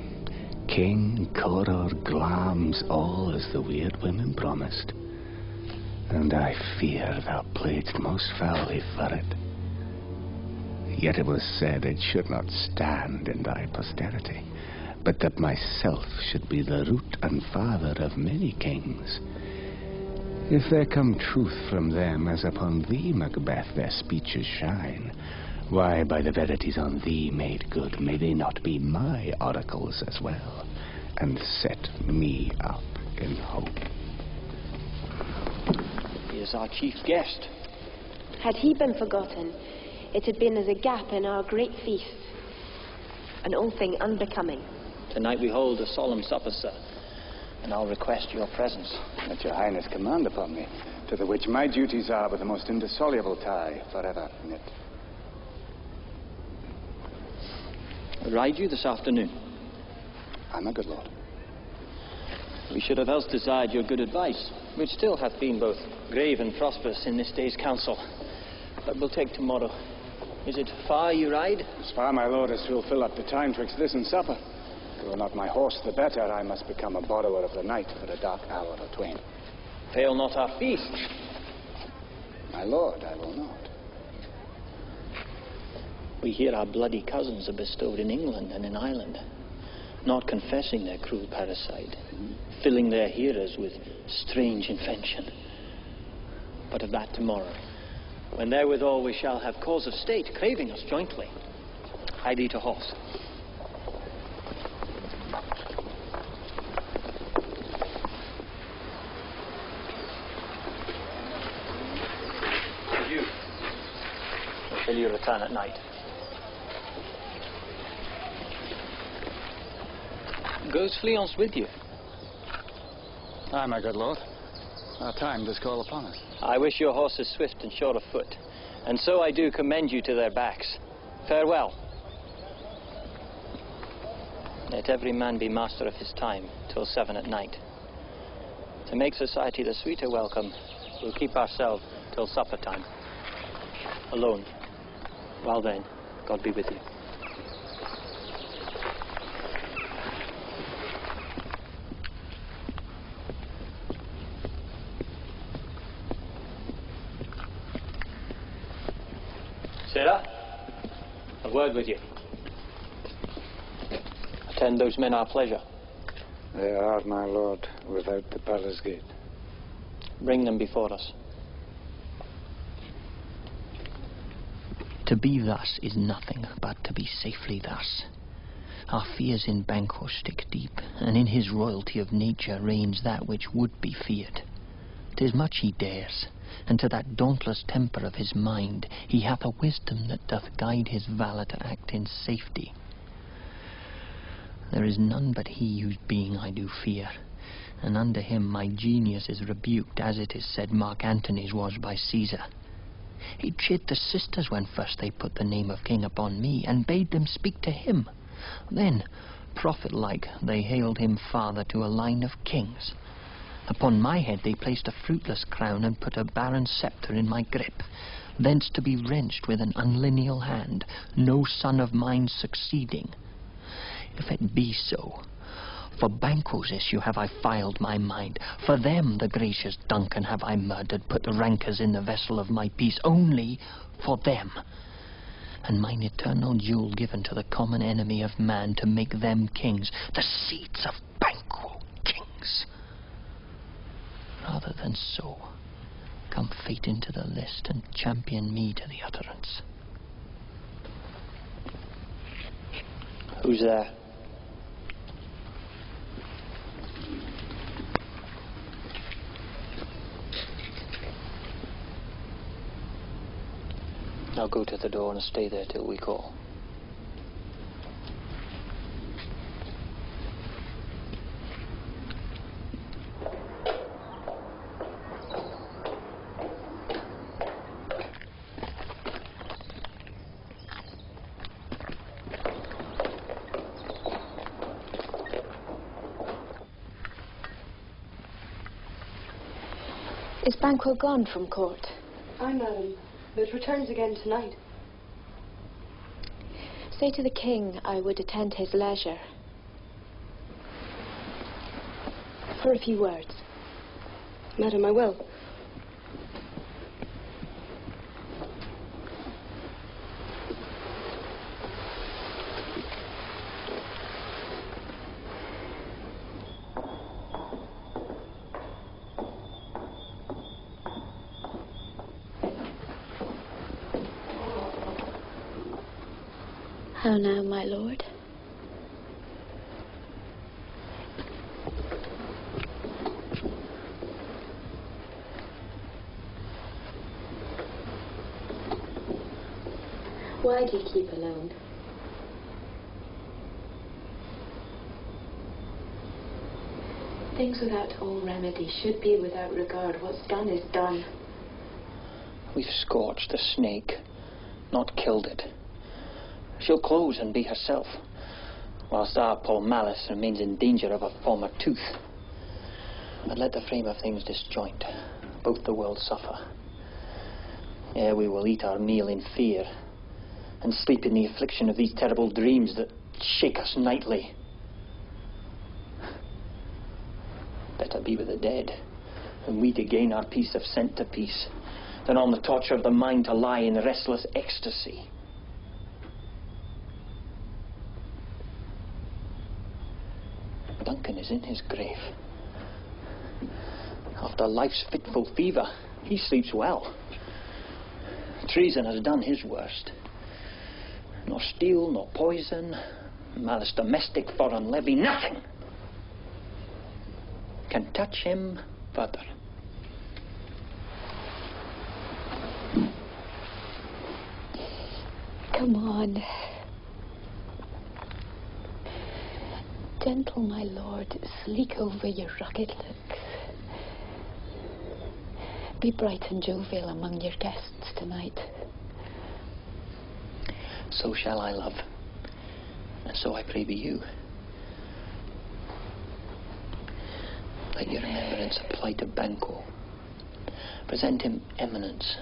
King, Coror, Glamis, all as the weird women promised. And I fear thou playedst most foully for it. Yet it was said it should not stand in thy posterity, but that myself should be the root and father of many kings. If there come truth from them, as upon thee, Macbeth, their speeches shine, why, by the verities on thee made good, may they not be my oracles as well, and set me up in hope? He is our chief guest. Had he been forgotten, it had been as a gap in our great feast, an old thing unbecoming. Tonight we hold a solemn supper, sir, and I'll request your presence. Let your highness command upon me, to the which my duties are with the most indissoluble tie forever knit. Ride you this afternoon? Aye, my good lord. We should have else desired your good advice, which still hath been both grave and prosperous in this day's council. But we'll take tomorrow. Is it far you ride? As far, my lord, as will fill up the time twixt this and supper. Were not my horse the better, I must become a borrower of the night for a dark hour or twain. Fail not our feast. My lord, I will not. We hear our bloody cousins are bestowed in England and in Ireland, not confessing their cruel parricide, filling their hearers with strange invention. But of that tomorrow, when therewithal we shall have cause of state craving us jointly. Hie thee to horse. You, shall you return at night? Goes Fleance with you? Aye, my good lord. Our time does call upon us. I wish your horses swift and sure of foot, and so I do commend you to their backs. Farewell. Let every man be master of his time till 7 at night. To make society the sweeter welcome, we'll keep ourselves till supper time. Alone. Well then, God be with you. Sarah, a word with you. Attend those men our pleasure. They are, my lord, without the palace gate. Bring them before us. To be thus is nothing but to be safely thus. Our fears in Banquo stick deep, and in his royalty of nature reigns that which would be feared. 'Tis much he dares, and to that dauntless temper of his mind he hath a wisdom that doth guide his valour to act in safety. There is none but he whose being I do fear, and under him my genius is rebuked, as it is said Mark Antony's was by Caesar. He chid the sisters when first they put the name of king upon me, and bade them speak to him. Then, prophet-like, they hailed him father to a line of kings. Upon my head they placed a fruitless crown, and put a barren sceptre in my grip, thence to be wrenched with an unlineal hand, no son of mine succeeding. If it be so, for Banquo's issue have I filed my mind. For them, the gracious Duncan, have I murdered, put rancors in the vessel of my peace, only for them. And mine eternal jewel given to the common enemy of man, to make them kings, the seeds of Banquo kings. Rather than so, come fate into the list, and champion me to the utterance. Who's there? Now go to the door and stay there till we call. Is Banquo gone from court? Aye, madam, but returns again tonight. Say to the king I would attend his leisure. For a few words. Madam, I will. How now, my lord? Why do you keep alone? Things without all remedy should be without regard. What's done is done. We've scorched the snake, not killed it. She'll close and be herself, whilst our poor Malice remains in danger of a former tooth. But let the frame of things disjoint. Both the worlds suffer. Ere we will eat our meal in fear, and sleep in the affliction of these terrible dreams that shake us nightly. Better be with the dead, and we to gain our peace have sent to peace, than on the torture of the mind to lie in restless ecstasy. Duncan is in his grave. After life's fitful fever, he sleeps well. Treason has done his worst. Nor steel, nor poison, malice domestic, foreign levy, nothing can touch him further. Come on. Gentle, my lord, sleek over your rugged looks. Be bright and jovial among your guests tonight. So shall I, love, and so I pray be you. Let your remembrance apply to Banquo. Present him eminence,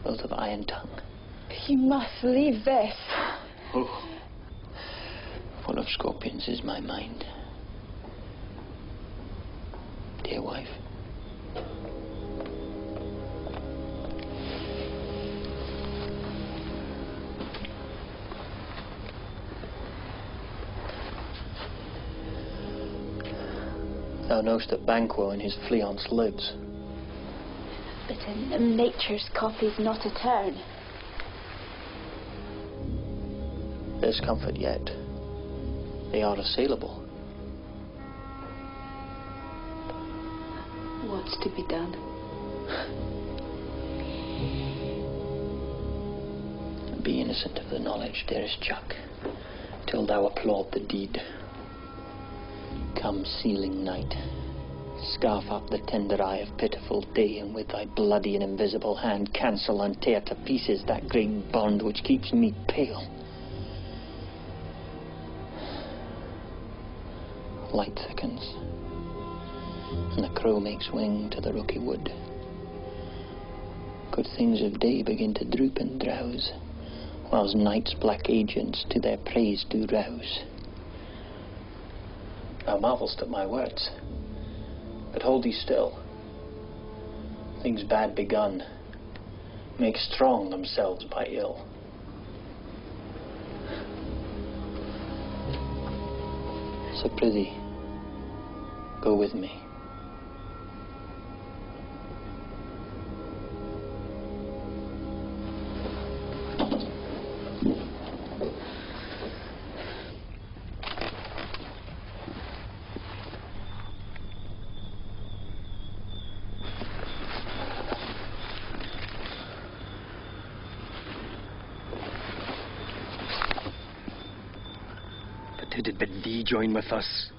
both of eye and tongue. You must leave this. Oh. Full of scorpions is my mind. Dear wife. Thou know'st that Banquo in his fleance lives. But in nature's copy's not a turn. There's comfort yet. They are assailable. What's to be done? Be innocent of the knowledge, dearest Chuck, till thou applaud the deed. Come, sealing night, scarf up the tender eye of pitiful day, and with thy bloody and invisible hand cancel and tear to pieces that great bond which keeps me pale. Light thickens, and the crow makes wing to the rocky wood. Good things of day begin to droop and drowse, whilst night's black agents to their praise do rouse. Thou marvelst at my words, but hold thee still. Things bad begun make strong themselves by ill. So prithee, go with me. Who did bid thee join with us?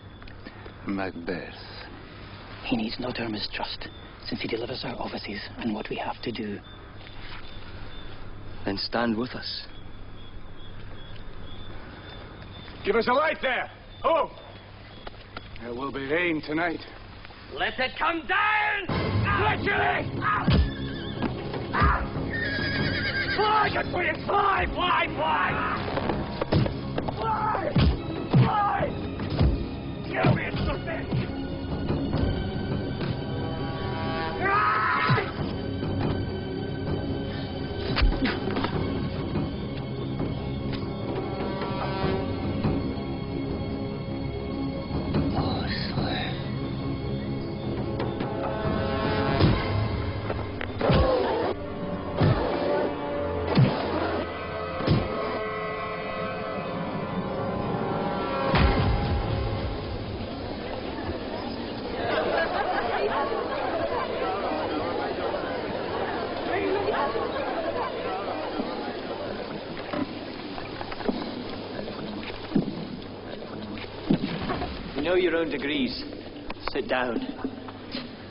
Macbeth. He needs not our mistrust, since he delivers our offices and what we have to do. Then stand with us. Give us a light there! Oh! There will be rain tonight. Let it come down! Literally! Fly, good for you! Fly, fly, fly! You know your own degrees. Sit down.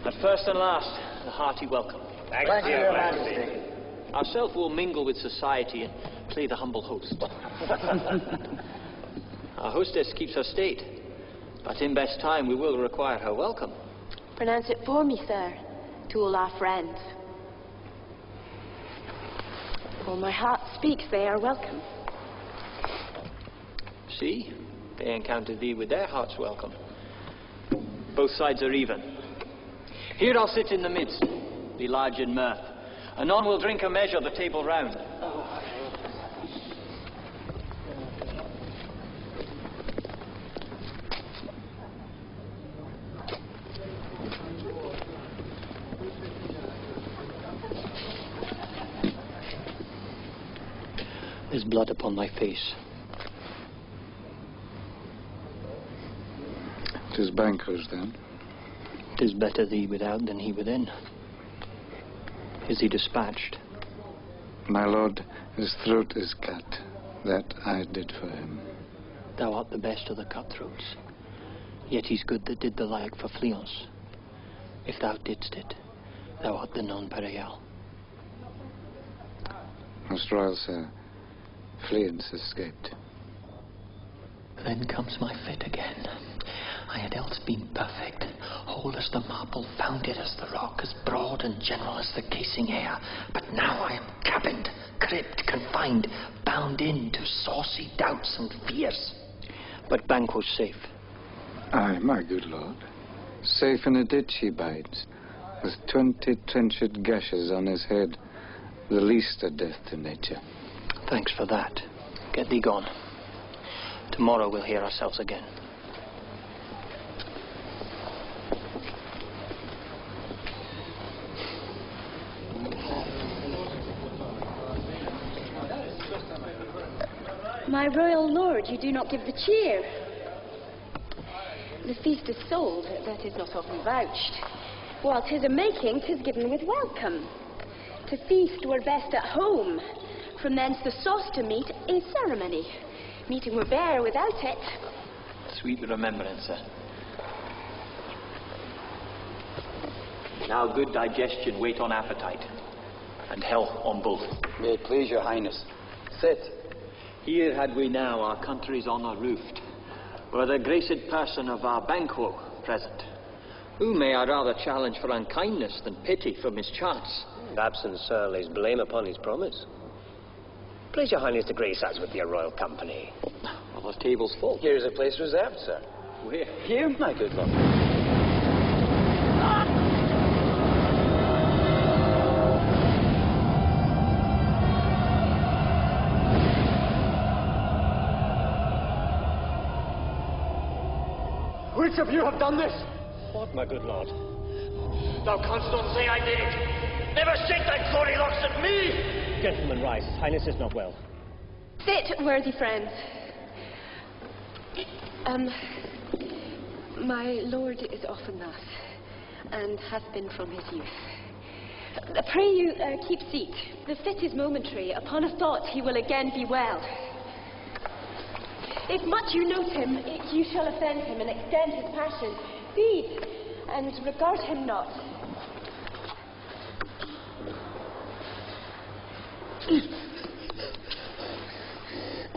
But first and last, a hearty welcome. Thank you, Your Majesty. Ourself will mingle with society and play the humble host. Our hostess keeps her state, but in best time we will require her welcome. Pronounce it for me, sir, to all our friends. For my heart speaks, they are welcome. See? They encounter thee with their hearts welcome. Both sides are even. Here I'll sit in the midst, be large in mirth. Anon we'll drink a measure, the table round. There's blood upon thy face. 'Tis Banquo's, then. 'Tis better thee without than he within. Is he dispatched? My lord, his throat is cut. That I did for him. Thou art the best of the cutthroats. Yet he's good that did the like for Fleance. If thou didst it, thou art the non-pareil. Most royal sir, Fleance escaped. Then comes my fit again. I had else been perfect, whole as the marble, founded as the rock, as broad and general as the casing air. But now I am cabined, cribbed, confined, bound in to saucy doubts and fears. But Banquo's safe. Aye, my good lord. Safe in a ditch he bides, with 20 trenched gashes on his head, the least a death to nature. Thanks for that. Get thee gone. Tomorrow we'll hear ourselves again. My royal lord, you do not give the cheer. The feast is sold, that is not often vouched. While 'tis a making, 'tis given with welcome. To feast were best at home. From thence the sauce to meat is ceremony. Meeting were bare without it. Sweet remembrance, sir. Now good digestion wait on appetite, and health on both. May it please your highness. Sit. Here had we now our country's honour roofed, were the graced person of our Banquo present, who may I rather challenge for unkindness than pity for mischance. Absence, sir, lays blame upon his promise. Please your highness to grace us with your royal company. Well, the table's full. Here is a place reserved, sir. Where? Here, my good lord. Which of you have done this? What, my good lord? Thou canst not say I did it. Never shake thy glory locks at me! Gentlemen, rise. Highness is not well. Sit, worthy friends. My lord is often thus, and hath been from his youth. Pray you, keep seat. The fit is momentary. Upon a thought he will again be well. If much you note him, you shall offend him and extend his passion. Feed, and regard him not.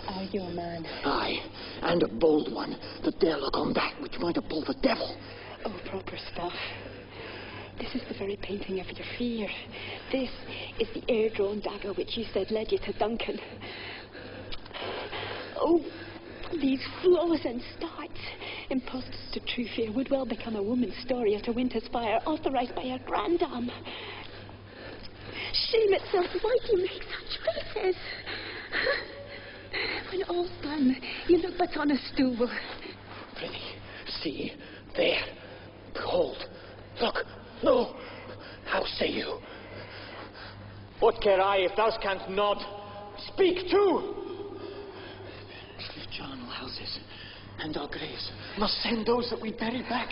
Are you a man? Aye, and a bold one that dare look on that which might have pulled the devil. Oh, proper stuff. This is the very painting of your fear. This is the air-drawn dagger which you said led you to Duncan. Oh, these flaws and starts Impostors to true fear would well become a woman's story at a winter's fire, authorised by her grandam. Shame itself, why do you make such faces? When all's done, you look but on a stool. Prithee, see, there. Behold. Look. No. How say you? What care I if thou canst nod? Speak too! The charnel houses and our graves must send those that we bury back.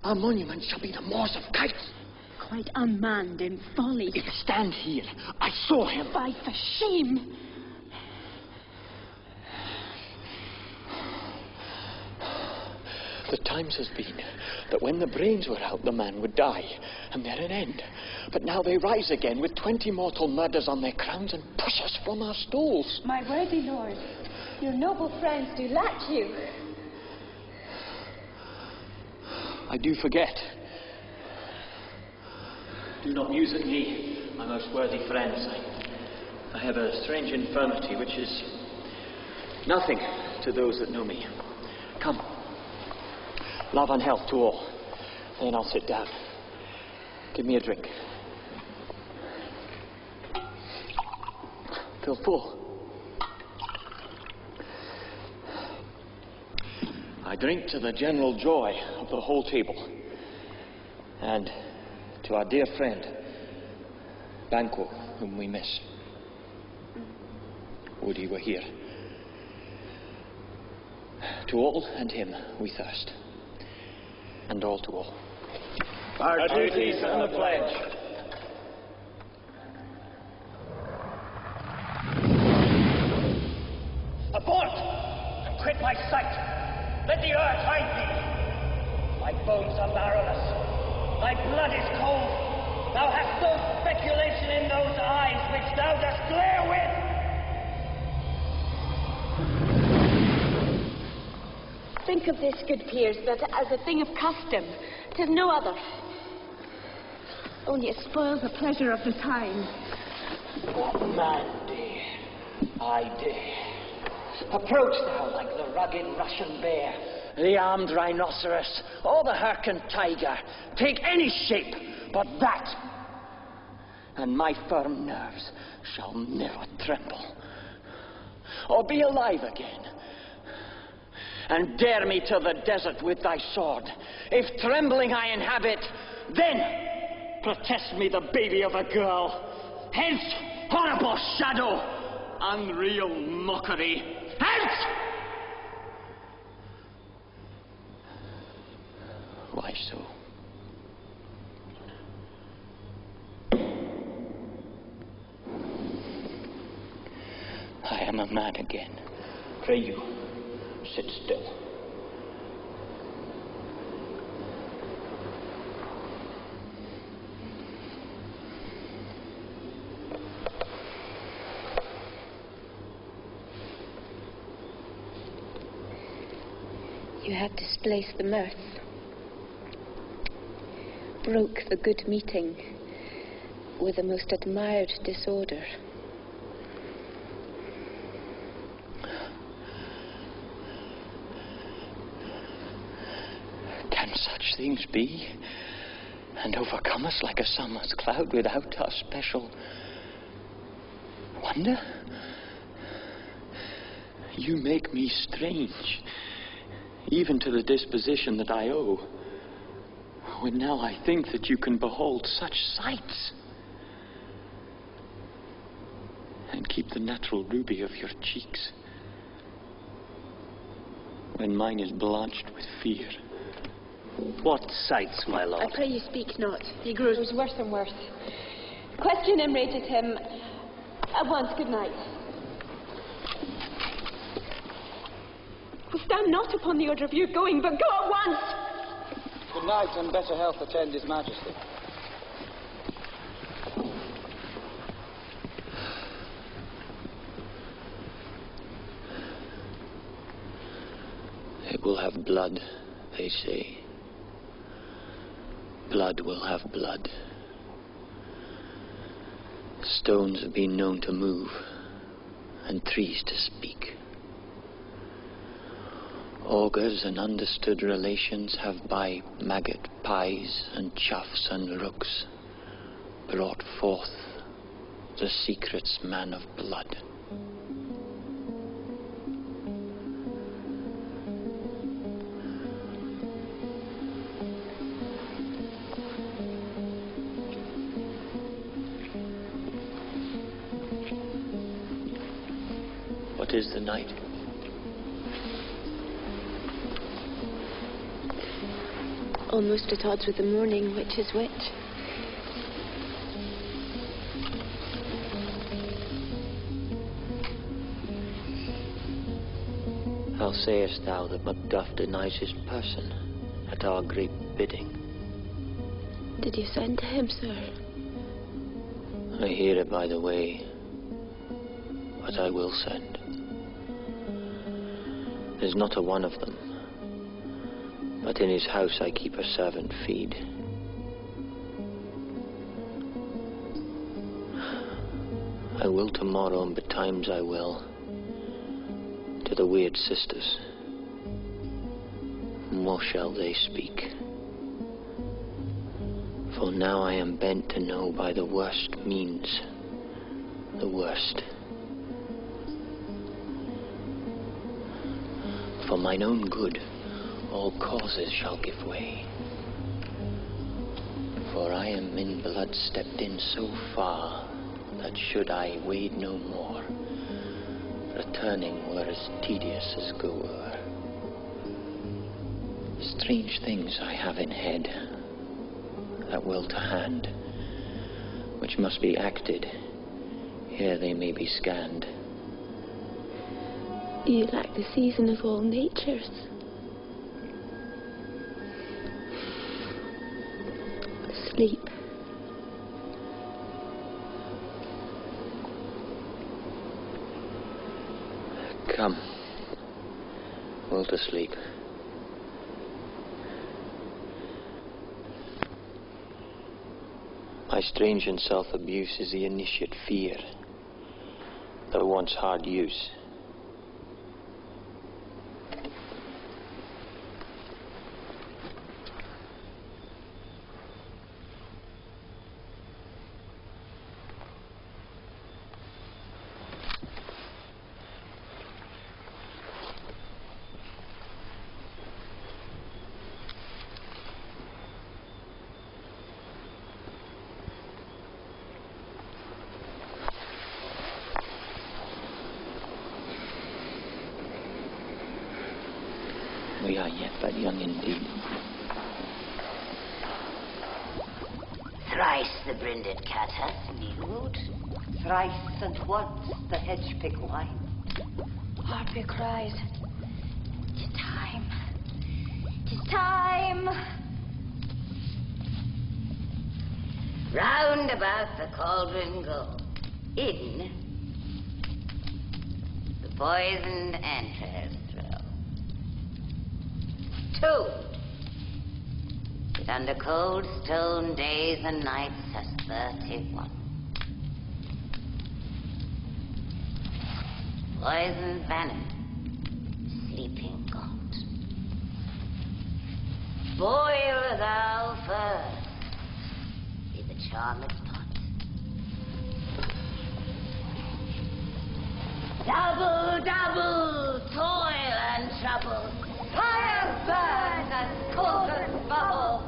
Our monument shall be the moors of kites. Quite unmanned in folly. If stand here, I saw him. Fie for shame. The times has been that when the brains were out, the man would die, and there an end. But now they rise again with 20 mortal murders on their crowns and push us from our stalls. My worthy lord, your noble friends do lack you. I do forget. Do not muse at me, my most worthy friends. I have a strange infirmity which is nothing to those that know me. Come. Love and health to all. Then I'll sit down. Give me a drink. Fill full. I drink to the general joy of the whole table. And to our dear friend, Banquo, whom we miss. Would he were here. To all and him we thirst. And all to all. Our duties and the pledge. Abort! And quit my sight! Let the earth hide thee! Thy bones are marrowless. Thy blood is cold. Thou hast no speculation in those eyes which thou dost glare with! Think of this, good peers, that as a thing of custom, 'tis no other. Only it spoils the pleasure of the time. What man dare? I dare. Approach thou like the rugged Russian bear, the armed rhinoceros, or the Hyrcan tiger. Take any shape but that, and my firm nerves shall never tremble. Or be alive again. And dare me to the desert with thy sword. If trembling I inhabit, then protest me the baby of a girl. Hence, horrible shadow, unreal mockery. Hence! Why so? I am a man again. Pray you, sit still. You have displaced the mirth, broke the good meeting with a most admired disorder. Can such things be and overcome us like a summer's cloud without our special wonder? You make me strange, even to the disposition that I owe, when now I think that you can behold such sights and keep the natural ruby of your cheeks when mine is blanched with fear. What sights, my lord? I pray you speak not. He grows worse and worse. Question enrages him. At once, good night. Stand not upon the order of your going, but go at once! Good night, and better health attend His Majesty. It will have blood, they say. Blood will have blood. Stones have been known to move, and trees to speak. Augurs and understood relations have by maggot pies and chaffs and rooks brought forth the secrets man of blood. What is the night? Almost at odds with the morning, which is which. How sayest thou that Macbeth denies his person at our great bidding? Did you send to him, sir? I hear it by the way, but I will send. There's not a one of them, but in his house I keep a servant feed. I will tomorrow, and betimes I will, to the weird sisters. More shall they speak. For now I am bent to know by the worst means, the worst. For mine own good, all causes shall give way. For I am in blood stepped in so far, that should I wade no more, returning were as tedious as go o'er. Strange things I have in head, that will to hand, which must be acted, ere they may be scanned. You lack the season of all natures. Sleep. Come, will to sleep. My strange and self-abuse is the initiate fear, though once hard use. We are yet but young indeed. Thrice the brinded cat hath mewed, thrice and once the hedge pig whined. Harpy cries, "'Tis time, 'tis time." Round about the cauldron go, in the poisoned entrails throw. Two, that under cold stone days and nights has 31. Poison venom, sleeping god. Boil thou first, be the charmed pot. Double, double, toil and trouble. Fire burn and cauldron bubble.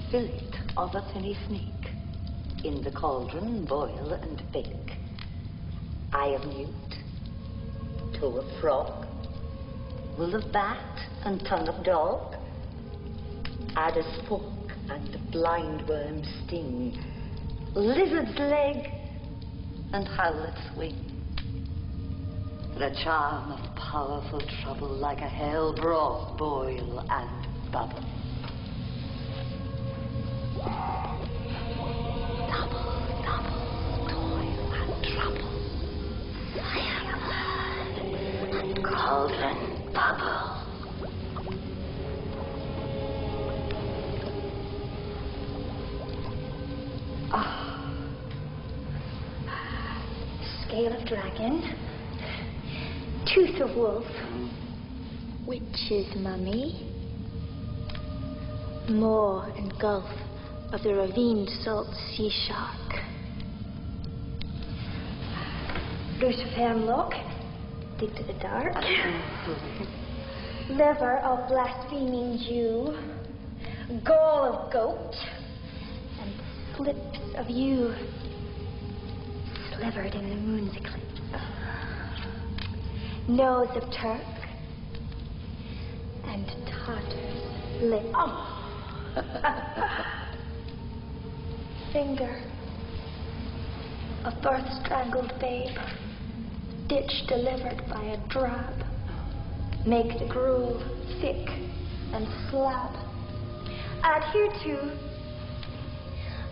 Fillet of a penny snake, in the cauldron boil and bake. Eye of newt, toe of frog, wool of bat and tongue of dog. Add a fork and blind worm sting, lizard's leg and howlet's wing. For a charm of powerful trouble, like a hell broth boil and bubble. Double, double, toil and trouble. Fire burn and cauldron bubble. Scale of dragon. Tooth of wolf. Witch's mummy. Maw and gulf of the ravined salt sea shark. Lucifer lock. Dig to the dark. Liver of blaspheming Jew. Gall of goat. And slips of you. Slivered in the moon's eclipse. Nose of Turk. And Tartar's lip. Finger of birth-strangled babe, ditch delivered by a drab, make the gruel thick and slab. Add hereto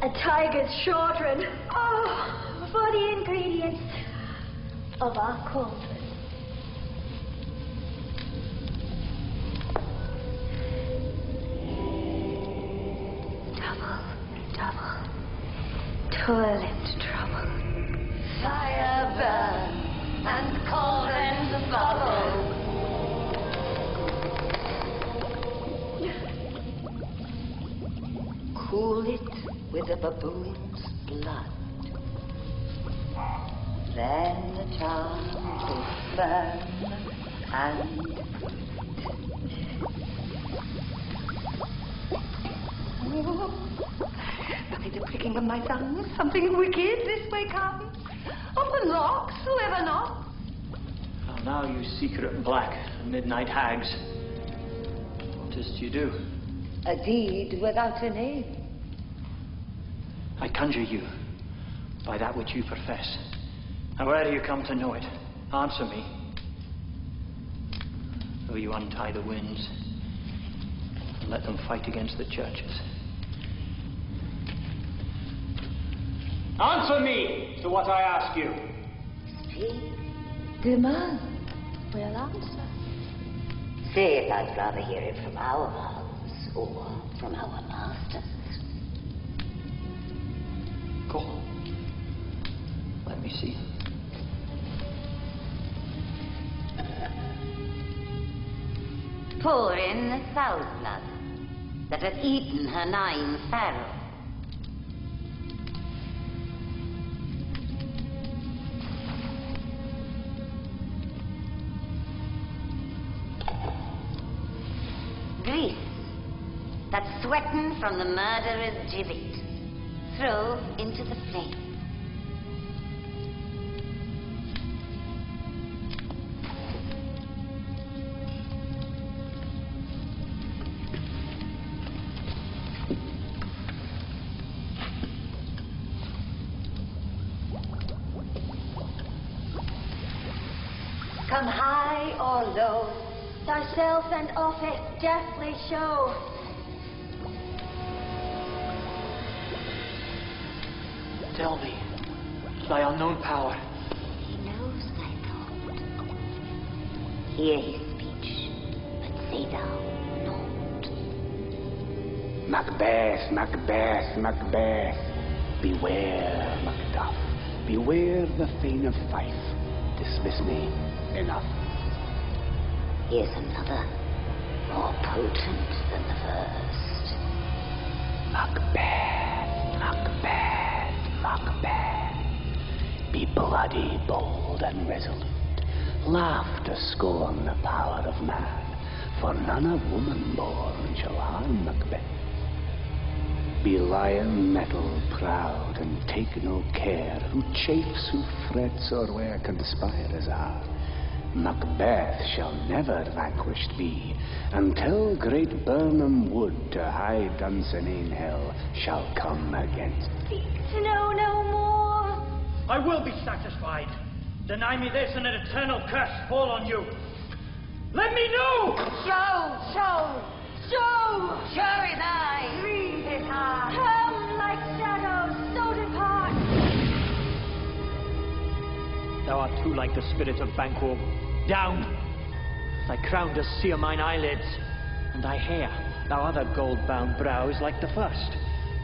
a tiger's chaudron, for the ingredients of our cauldron. Toilet trouble. Fire burn and cauldrons bubble. Cool it with a baboon's blood. Then the charm will burn and by the pricking of my thumbs, something wicked this way comes. Open locks, whoever knocks. Oh, now, you secret black midnight hags, what is't you do? A deed without a name. I conjure you by that which you profess. And where do you come to know it? Answer me. Will you untie the winds and let them fight against the churches? Answer me to what I ask you. Speak. Demand. We'll answer. Say if I'd rather hear it from our mouths or from our masters. Go. Let me see. Pour in the foul blood that hath eaten her 9 pharaohs. Grease that's sweating from the murderer's gibbet. Throw into the flame. Come high or low, thyself and office deftly show. Tell me, thy unknown power. He knows thy thought. Hear his speech, but say thou naught. Macbeth, Macbeth, Macbeth. Beware, Macduff. Beware the Thane of Fife. Dismiss me. Enough. Here's another, more potent than the first. Macbeth, Macbeth, Macbeth. Be bloody, bold, and resolute. Laugh to scorn the power of man, for none of woman born shall harm Macbeth. Be lion mettle proud, and take no care who chafes, who frets, or where conspirers are. Macbeth shall never vanquished be, until great Birnam wood to hide Dunsinane Hill shall come against thee. To know no more. I will be satisfied. Deny me this, and an eternal curse fall on you. Let me know! Show! Sure is I! Breathe his heart. Come like shadows, so depart. Thou art too like the spirit of Banquo. Down! Thy crown does sear mine eyelids, and thy hair, thou other gold-bound brow, is like the first.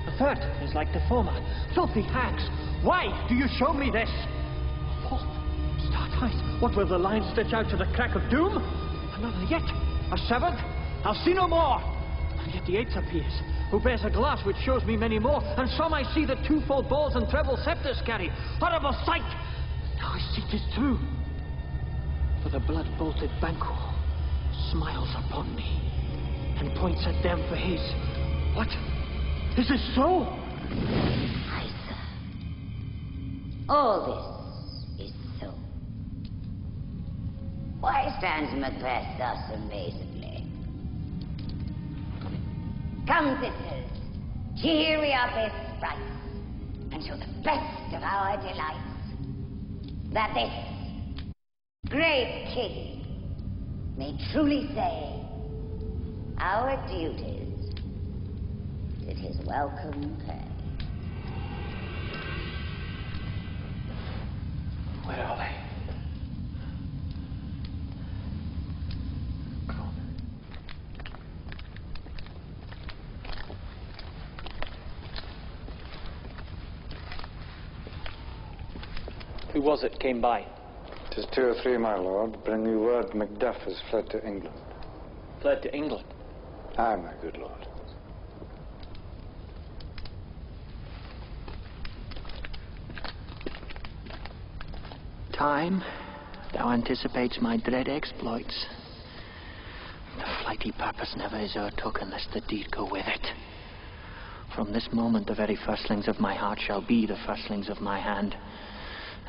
The third is like the former. Filthy hags, why do you show me this? Fall. Start height. What will the line stretch out to the crack of doom? Another yet. A seventh. I'll see no more. And yet the eighth appears, who bears a glass which shows me many more. And some I see that twofold balls and treble scepters carry. Horrible sight! Now I see 'tis true. For the blood-bolted Banquo smiles upon me and points at them for his. What? Is this so? Aye, sir. All this is so. Why stands Macbeth thus amazedly? Come, sisters, cheer we up his sprites, and show the best of our delights, that this great king may truly say our duties did his welcome pay. Where are they? Who was it came by? 'Tis 2 or 3, my lord. Bring me word Macduff has fled to England. Fled to England? Aye, my good lord. Time, thou anticipates my dread exploits. The flighty purpose never is o'ertook unless the deed go with it. From this moment the very firstlings of my heart shall be the firstlings of my hand.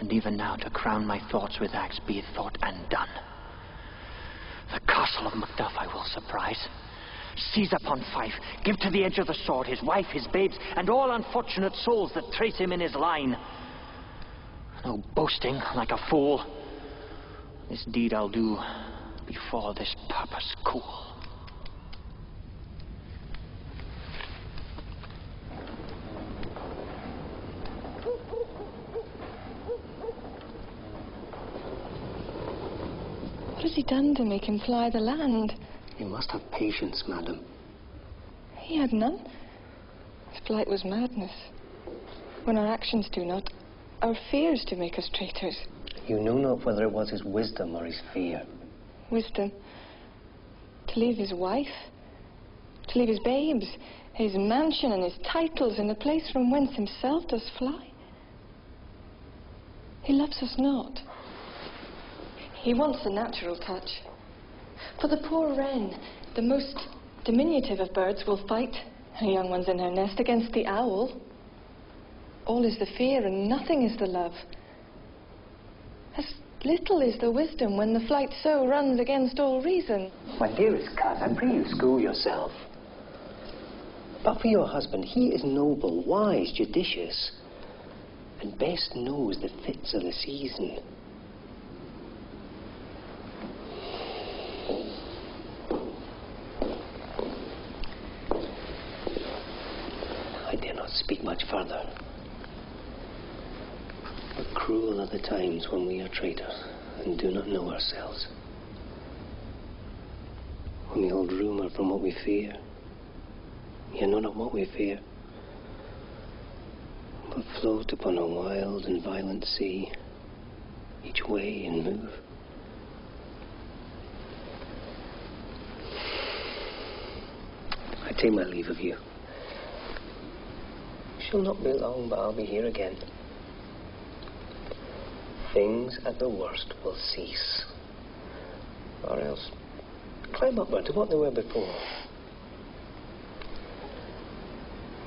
And even now to crown my thoughts with acts be it thought and done. The castle of Macduff I will surprise. Seize upon Fife, give to the edge of the sword his wife, his babes, and all unfortunate souls that trace him in his line. No boasting like a fool. This deed I'll do before this purpose cool. What has he done to make him fly the land? You must have patience, madam. He had none. His flight was madness. When our actions do not, our fears do make us traitors. You know not whether it was his wisdom or his fear. Wisdom. To leave his wife, to leave his babes, his mansion and his titles in the place from whence himself does fly. He loves us not. He wants the natural touch. For the poor wren, the most diminutive of birds, will fight, her young ones in her nest, against the owl. All is the fear and nothing is the love. As little is the wisdom when the flight so runs against all reason. My dearest cat, I pray you school yourself. But for your husband, he is noble, wise, judicious, and best knows the fits of the season. I dare not speak much further. But cruel are the times when we are traitors and do not know ourselves. When we hold rumour from what we fear, yet know not what we fear, but float upon a wild and violent sea, each way and move. I take my leave of you. Shall not be long, but I'll be here again. Things at the worst will cease, or else climb upward to what they were before.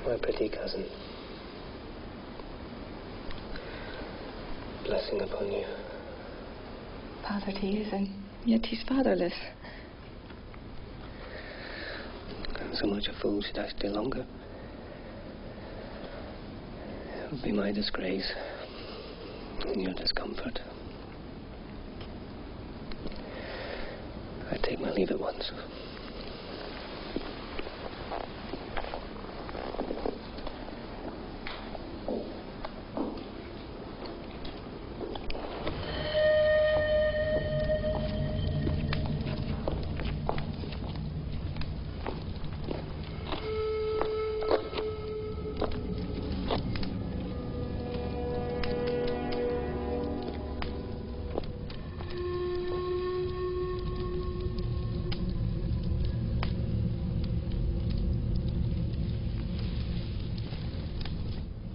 My pretty cousin, blessing upon you. Fathered he is, and yet he's fatherless. And so much a fool should I stay longer. It would be my disgrace and your discomfort. I take my leave at once.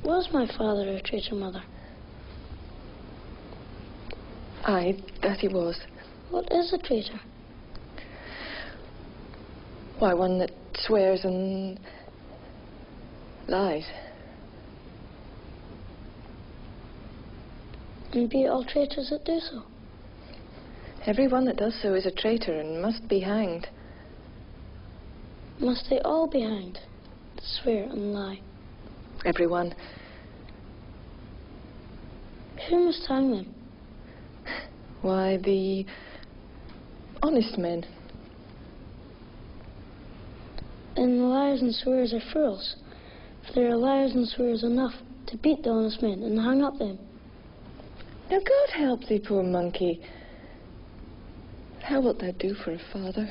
Was my father a traitor, Mother? Aye, that he was. What is a traitor? Why, one that swears and lies. And be all traitors that do so? Every one that does so is a traitor and must be hanged. Must they all be hanged? To swear and lie? Every one. Who must hang them? Why, the honest men. And the liars and swears are fools. If there are liars and swears enough to beat the honest men and hang up them. Now God help thee, poor monkey. How wilt thou do for a father?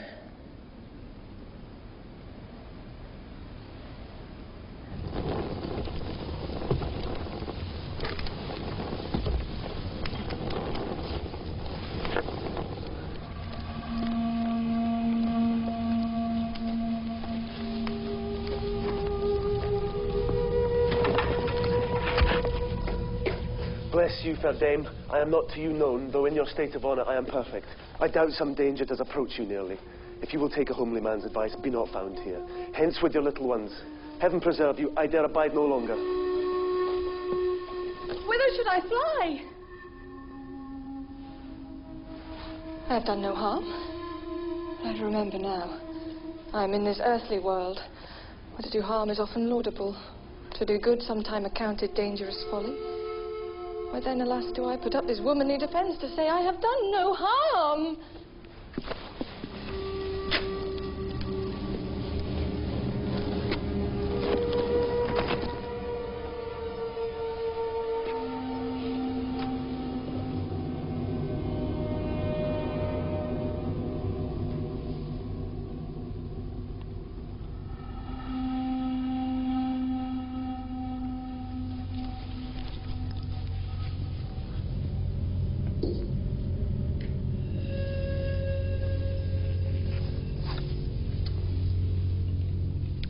Bless you, fair dame. I am not to you known, though in your state of honour I am perfect. I doubt some danger does approach you nearly. If you will take a homely man's advice, be not found here. Hence with your little ones. Heaven preserve you, I dare abide no longer. Whither should I fly? I have done no harm. I remember now. I am in this earthly world, where to do harm is often laudable. To do good sometime accounted dangerous folly. Why then, alas, do I put up this womanly defence to say I have done no harm?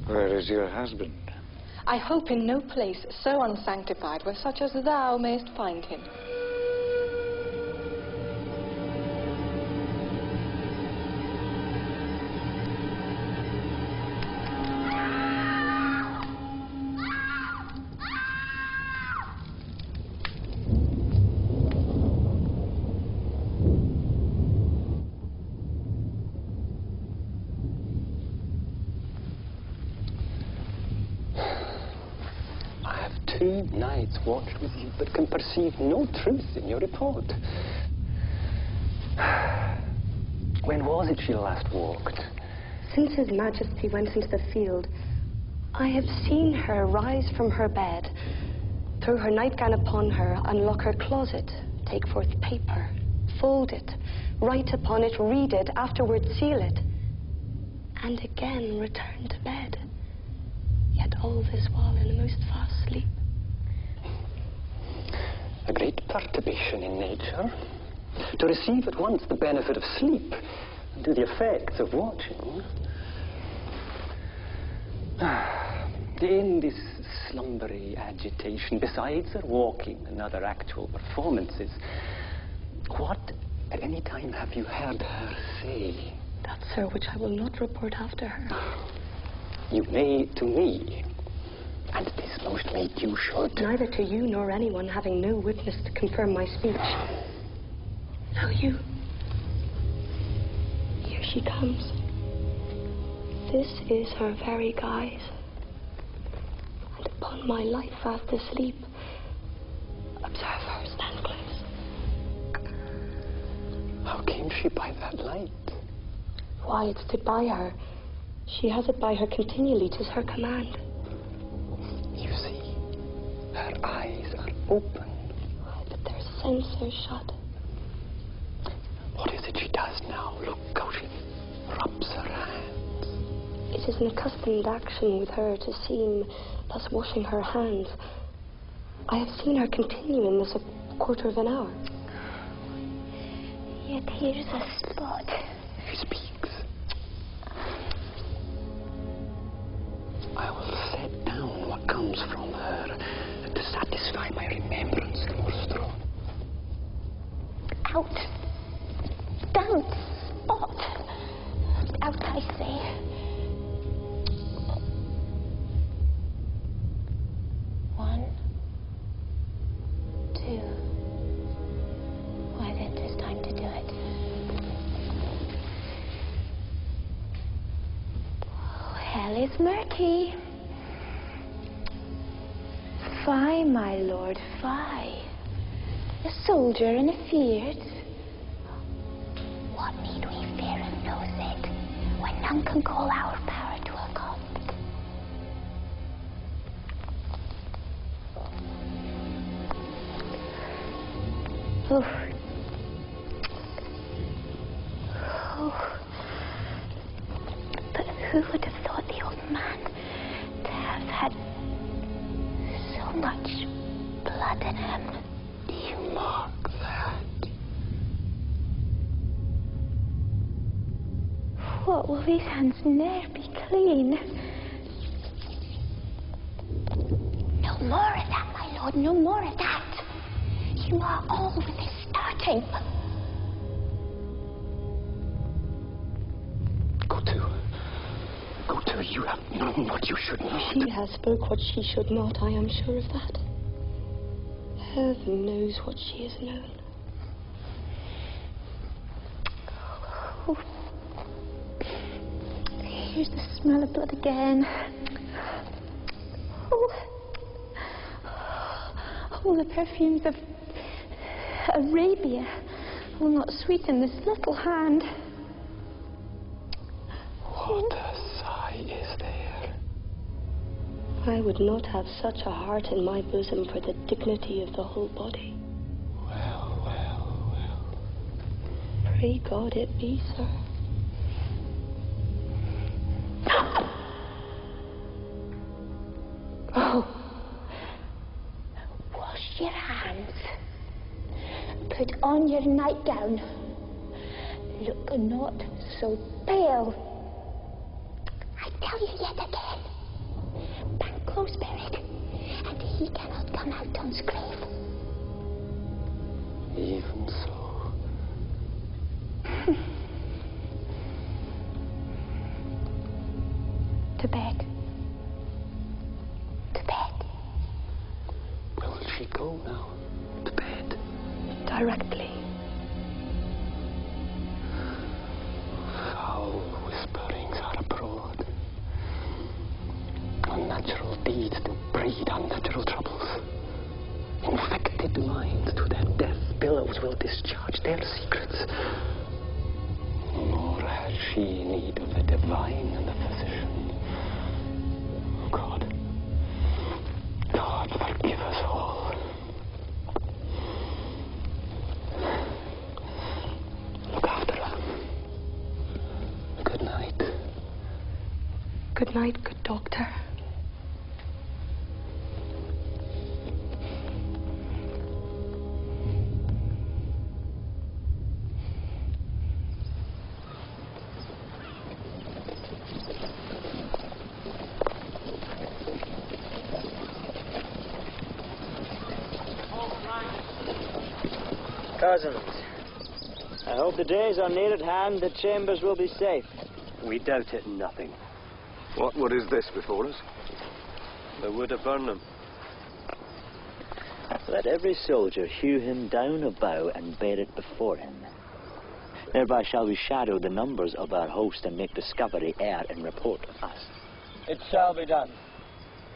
Where is your husband? I hope in no place so unsanctified where such as thou mayst find him. Nights watched with you, but can perceive no truth in your report. When was it she last walked? Since His Majesty went into the field, I have seen her rise from her bed, throw her nightgown upon her, unlock her closet, take forth paper, fold it, write upon it, read it, afterwards seal it, and again return to bed. Yet all this while in the most fast sleep. A great perturbation in nature. To receive at once the benefit of sleep and do the effects of watching. In this slumbery agitation, besides her walking and other actual performances, what at any time have you heard her say? That, sir, which I will not report after her. You may to me. And this most meet you should. Neither to you nor anyone, having no witness to confirm my speech. Now you. Here she comes. This is her very guise. And upon my life fast asleep, observe her, stand close. How came she by that light? Why, it stood by her. She has it by her continually, 'tis her command. You see, her eyes are open. But their senses are shut. What is it she does now? Look how she rubs her hands. It is an accustomed action with her to seem thus washing her hands. I have seen her continue in this a quarter of an hour. Yet here's a spot. She speaks. I will set down what comes from her at It's murky. Fie, my lord, fie. A soldier in a field. What need we fear him knows it, when none can call our power to account. Oh. Oh. But who would have thought the old man to have had so much blood in him? Do you mark that? What will these hands ne'er be clean? No more of that, my lord, no more of that. You are always starting. Go to. You have known what you should not. She has spoke what she should not, I am sure of that. Heaven knows what she has known. Oh. Here's the smell of blood again. Oh, the perfumes of Arabia will not sweeten this little hand. What a sigh is there. I would not have such a heart in my bosom for the dignity of the whole body. Well. Pray God it be so. Oh. Wash your hands. Put on your nightgown. Look not so pale. I tell you yet again. Banquo's buried, and he cannot come out on's grave. Even so. To bed. To bed. Will she go now? To bed? Directly. Foul whisperings are abroad. Unnatural deeds do breed unnatural troubles. Infected minds to their death billows will discharge their secrets. Nor has she need of the divine and the physician. God forgive us all. Look after her. Good night. Good night, good doctor. Cousins, I hope the days are near at hand that Chambers will be safe. We doubt it nothing. What wood is this before us? The wood of Burnham. Let every soldier hew him down a bough and bear it before him. Thereby shall we shadow the numbers of our host and make discovery ere and report of us. It shall be done.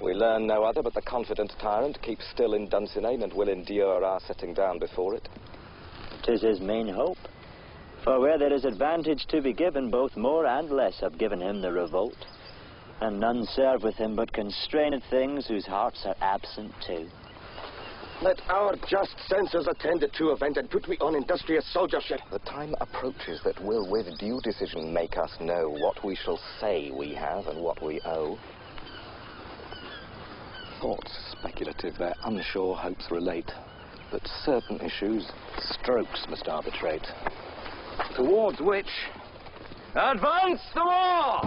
We learn no other but the confident tyrant keeps still in Dunsinane and will endure our setting down before it. 'Tis his main hope. For where there is advantage to be given, both more and less have given him the revolt. And none serve with him but constrained things whose hearts are absent too. Let our just censors attend the true event and put we on industrious soldiership. The time approaches that will with due decision make us know what we shall say we have and what we owe. Thoughts speculative, their unsure hopes relate. But certain issues, strokes must arbitrate. Towards which, advance the war!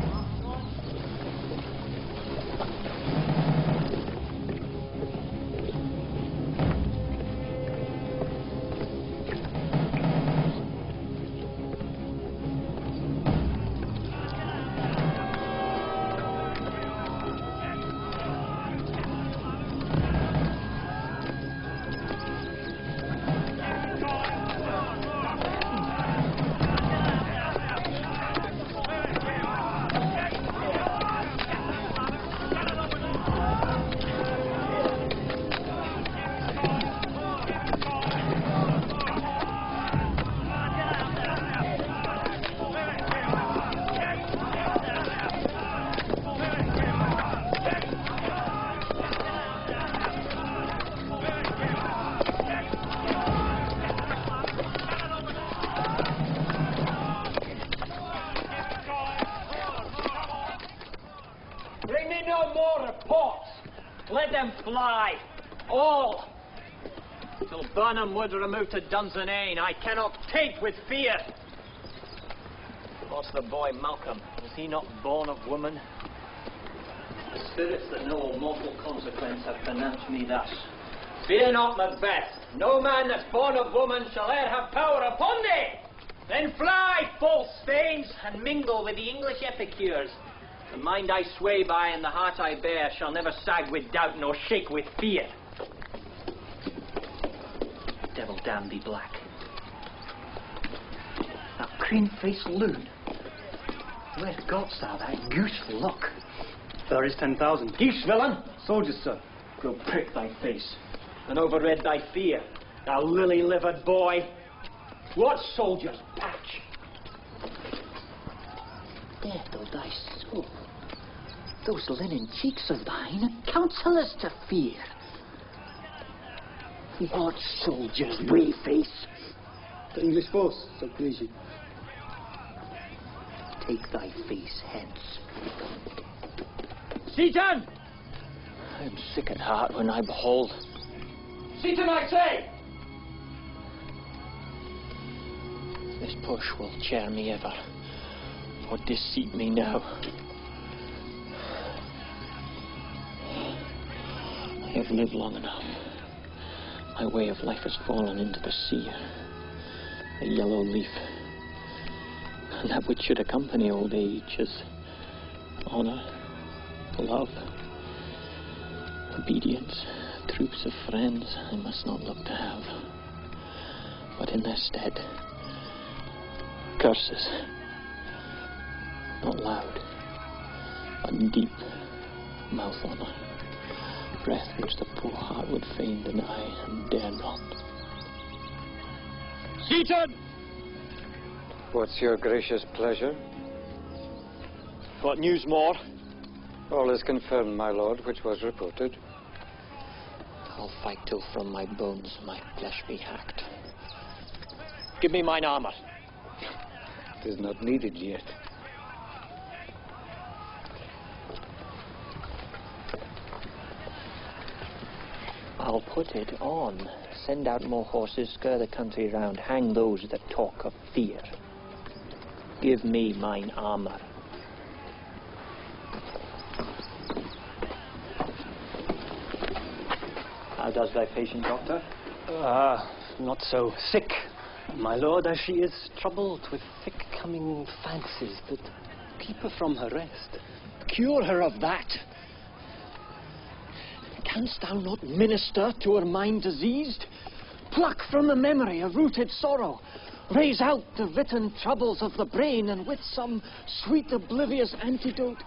them fly. All. Till Burnham would remove to Dunsinane, I cannot take with fear. What's the boy Malcolm? Was he not born of woman? The spirits that know mortal consequence have pronounced me thus. Fear not, Macbeth. No man that's born of woman shall e'er have power upon thee. Then fly, false stains, and mingle with the English epicures. The mind I sway by and the heart I bear shall never sag with doubt nor shake with fear. Devil damn thee black. That cream-faced loon. Where god's thou that goose look? There is 10,000. Geese, villain! Soldiers, sir. Go prick thy face, and overread thy fear, thou lily-livered boy. What soldiers, Patch? Death of thy soul. Those linen cheeks of thine counsel us to fear. What soldiers, wayface? The English force, so please you. Take thy face hence. Seaton! I'm sick at heart when I behold. Seaton, I say! This push will cheer me ever, or deceit me now. I have lived long enough. My way of life has fallen into the sea, a yellow leaf. And that which should accompany old age is honour, love, obedience, troops of friends I must not look to have. But in their stead, curses, not loud, but deep mouth honour, breath which the poor heart would fain deny and dare not. Seaton! What's your gracious pleasure? What news more? All is confirmed, my lord, which was reported. I'll fight till from my bones my flesh be hacked. Give me mine armour. It is not needed yet. I'll put it on. Send out more horses, scur the country round, hang those that talk of fear. Give me mine armour. How does thy patient, doctor? Not so sick, my lord, as she is troubled with thick-coming fancies that keep her from her rest. Cure her of that. Canst thou not minister to her mind diseased? Pluck from the memory a rooted sorrow. Raise out the written troubles of the brain, and with some sweet oblivious antidote,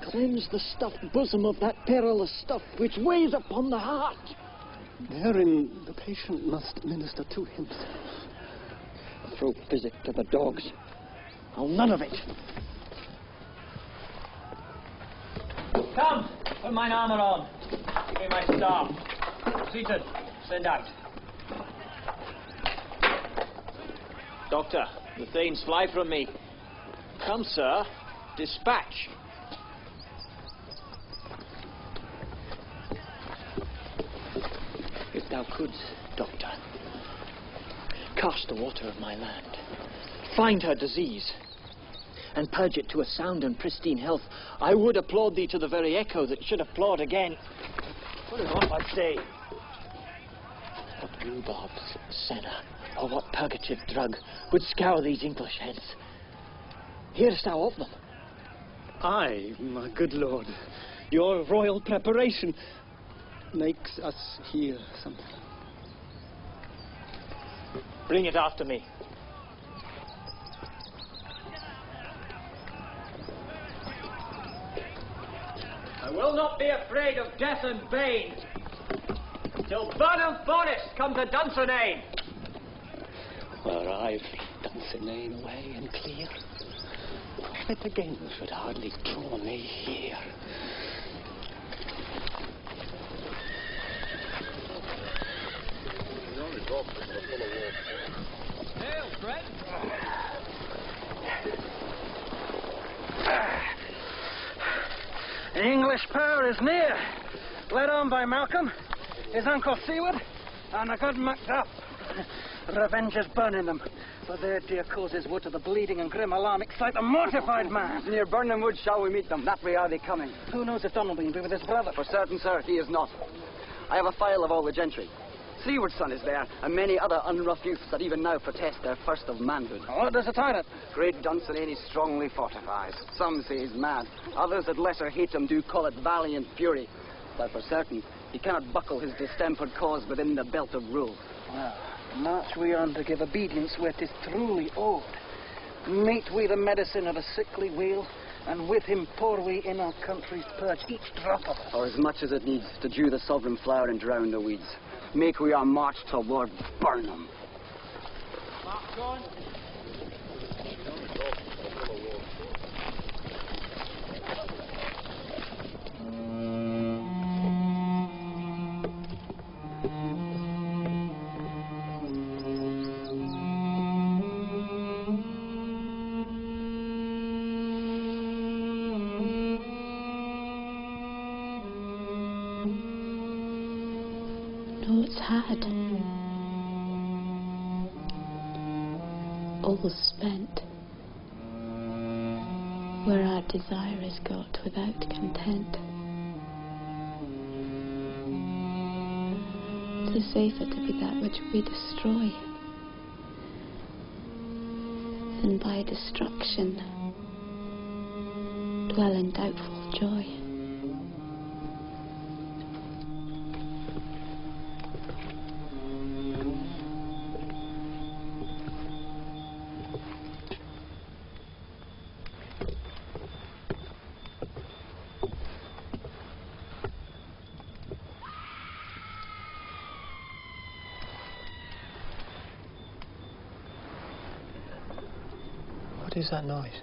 cleanse the stuffed bosom of that perilous stuff which weighs upon the heart. Therein the patient must minister to himself. Throw physic to the dogs. I'll none of it. Come, put mine armour on. Give me my staff. Seated, send out. Doctor, the thanes fly from me. Come, sir, dispatch. If thou couldst, doctor, cast the water of my land, find her disease, and purge it to a sound and pristine health, I would applaud thee to the very echo that should applaud again. Put it on, I say. What rhubarbs, senna, or what purgative drug would scour these English heads? Hearest thou of them? Aye, my good lord. Your royal preparation makes us hear something. Bring it after me. I will not be afraid of death and bane till Burnham Forest come to Dunsinane. Were I from Dunsinane away and clear, it again should hardly draw me here. Hail, friend. The English power is near. led on by Malcolm, his uncle Seward, and a good Macbeth. Revenge is burning them, but their dear causes would to the bleeding and grim alarm excite a mortified man. Near Burnham Wood shall we meet them. That way are they coming. Who knows if Donald will be with his brother? For certain, sir, he is not. I have a file of all the gentry. Seward's son is there, and many other unrough youths that even now protest their first of manhood. What does the tyrant? Great Dunsinane he strongly fortifies. Some say he's mad. Others that lesser hate him do call it valiant fury. But for certain, he cannot buckle his distempered cause within the belt of rule. Well, march we on to give obedience where 'tis truly owed. Meet we the medicine of a sickly weal, and with him pour we in our country's purge each drop of it. Or as much as it needs to dew the sovereign flower and drown the weeds. Make we our march toward Burnham. No, it's hard. All spent. Where our desire is got without content. 'Tis safer to be that which we destroy than by destruction dwell in doubtful joy. What is that noise?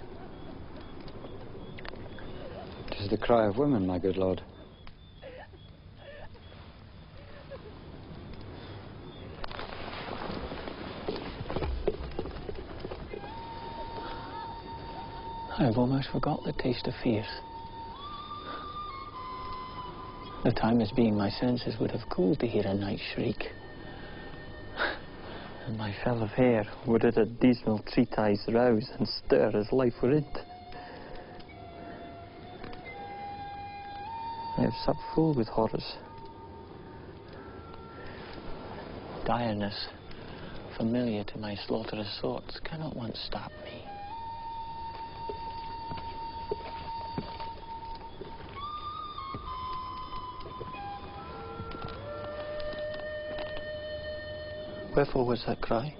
It is the cry of women, my good lord. I've almost forgot the taste of fear. The time as being my senses would have cooled to hear a night shriek. And my fell of hair would at a dismal treatise rouse and stir as life were it. I have supped full with horrors. Direness, familiar to my slaughterous thoughts, cannot once stop me. Wherefore was that cry?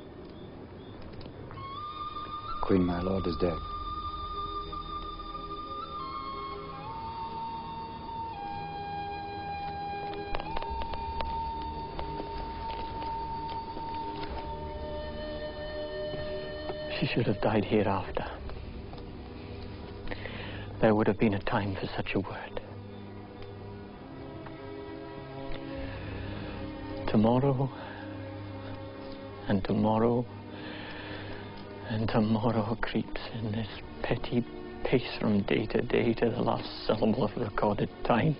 Queen, my lord, is dead. She should have died hereafter. There would have been a time for such a word. Tomorrow, and tomorrow, and tomorrow creeps in this petty pace from day to day to the last syllable of recorded time.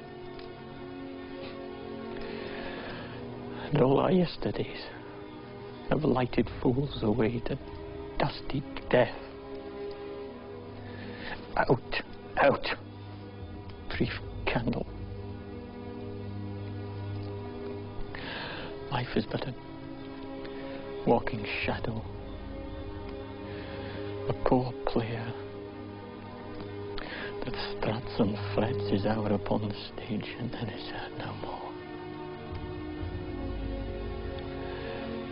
And all our yesterdays have lighted fools away to dusty death. Out, out, brief candle. Life is but a walking shadow, a poor player that struts and frets his hour upon the stage and then is heard no more.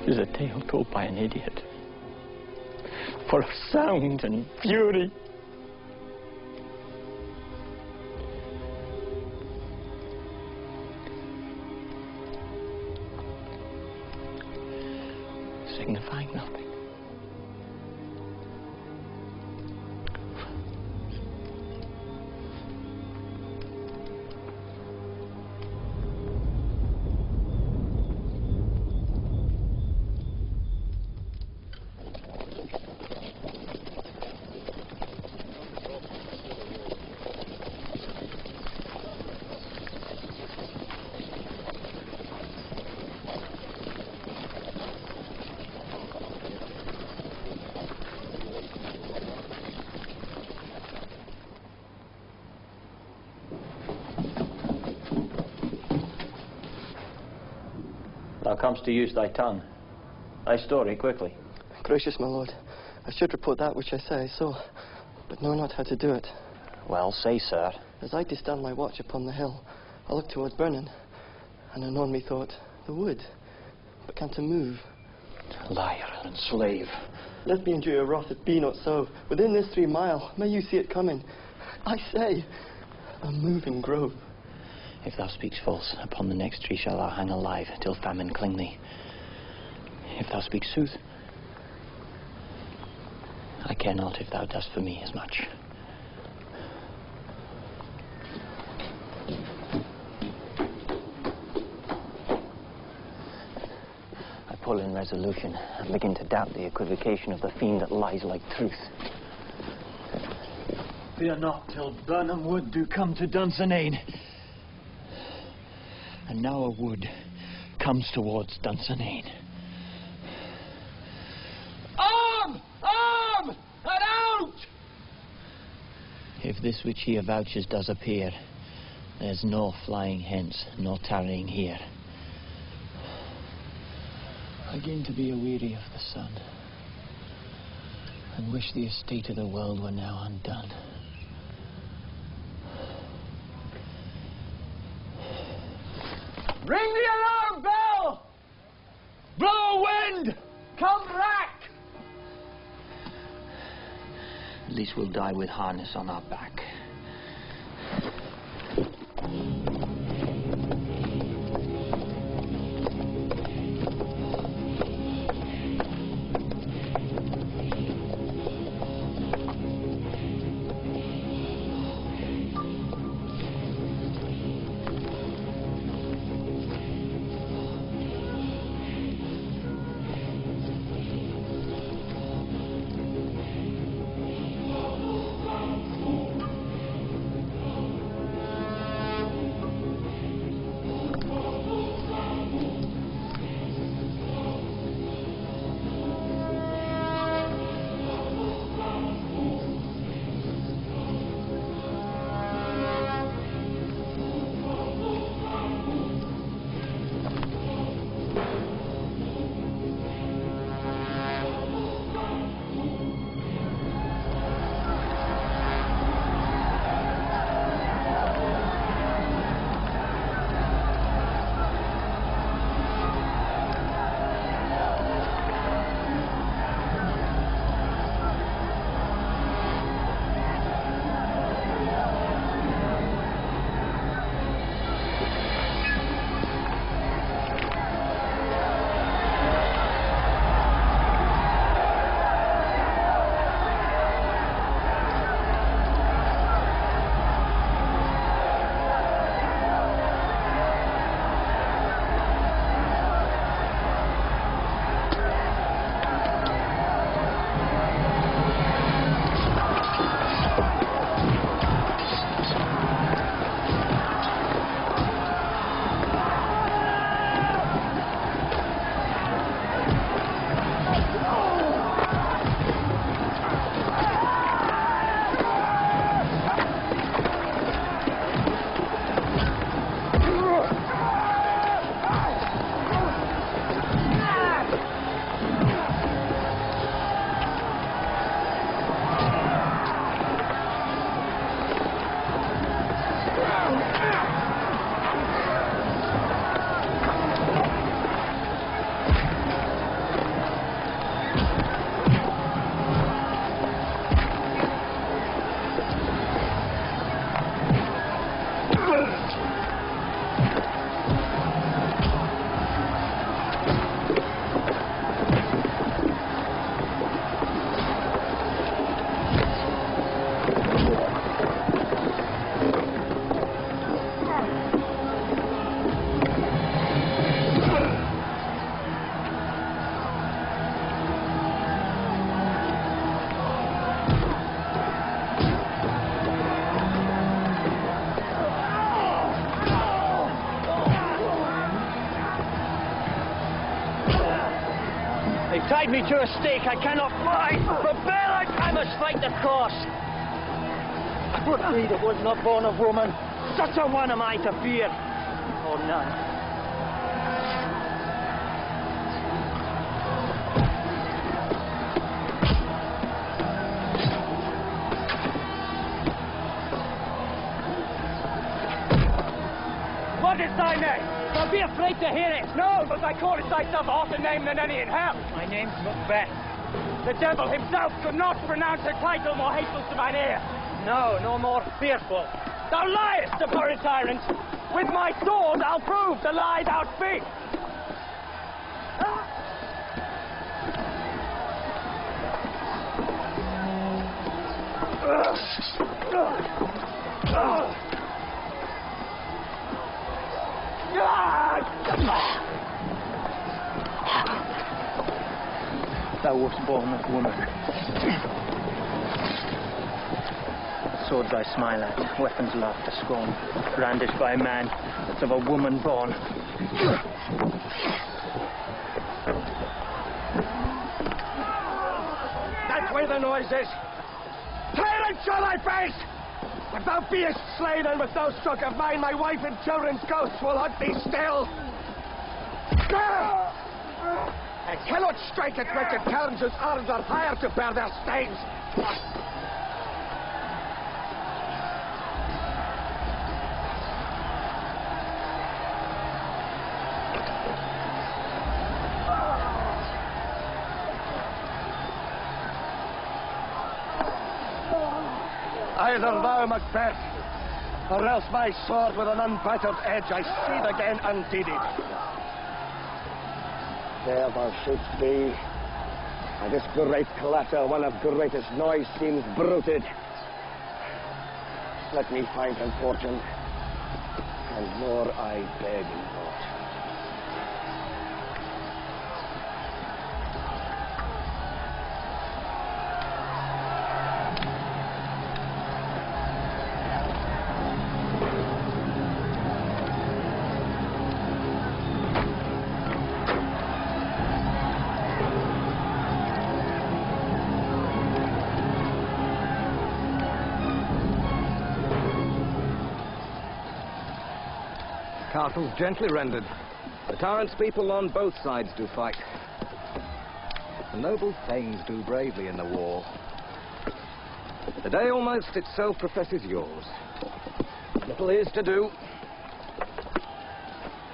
'Tis a tale told by an idiot, full of sound and fury. Signifying nothing. Thou comest to use thy tongue. Thy story, quickly. Gracious, my lord, I should report that which I say I saw, but know not how to do it. Well, say, sir. As I did stand my watch upon the hill, I looked towards Burnin, and anon methought, the wood began to move. Liar and slave. Let me endure your wrath, it be not so. Within this 3 mile, may you see it coming. I say, a moving grove. If thou speaks false, upon the next tree shall thou hang alive, till famine cling thee. If thou speak sooth, I care not if thou dost for me as much. I pull in resolution and begin to doubt the equivocation of the fiend that lies like truth. Fear not till Burnham Wood do come to Dunsinane. And now a wood comes towards Dunsinane. Arm! Arm! And out! If this which he avouches does appear, there's no flying hence, nor tarrying here. I begin to be aweary of the sun, and wish the estate of the world were now undone. Ring the alarm bell! Blow wind! Come back! At least we'll die with harness on our back. Tied me to a stake, I cannot fly. For Belloc, I must fight the course. I would be that was not born of woman. Such a one am I to fear, or none. like to hear it. No, but I call it thyself a hotter name than any in hell. My name's Macbeth. The devil himself could not pronounce a title more hateful to mine ear. No, no more fearful. Thou liest, abhorrent tyrant. With my sword I'll prove the lie thou speak. Thou wast born of woman. Swords I smile at, weapons laugh to scorn, brandished by a man that's of a woman born. That's where the noise is. Tyrant shall I face! If thou beest slain and with no stroke of mine, my wife and children's ghosts will hunt thee still. I cannot strike at wretched terms whose arms are hired to bear their stains. Either thou, Macbeth, or else my sword with an unbattered edge I sheathe again undeeded. There thou shouldst be. And this great clatter, one of greatest noise, seems bruited. Let me find him fortune, and more I beg not. Castle's gently rendered. The tyrant's people on both sides do fight. The noble thanes do bravely in the war. The day almost itself professes yours. Little is to do.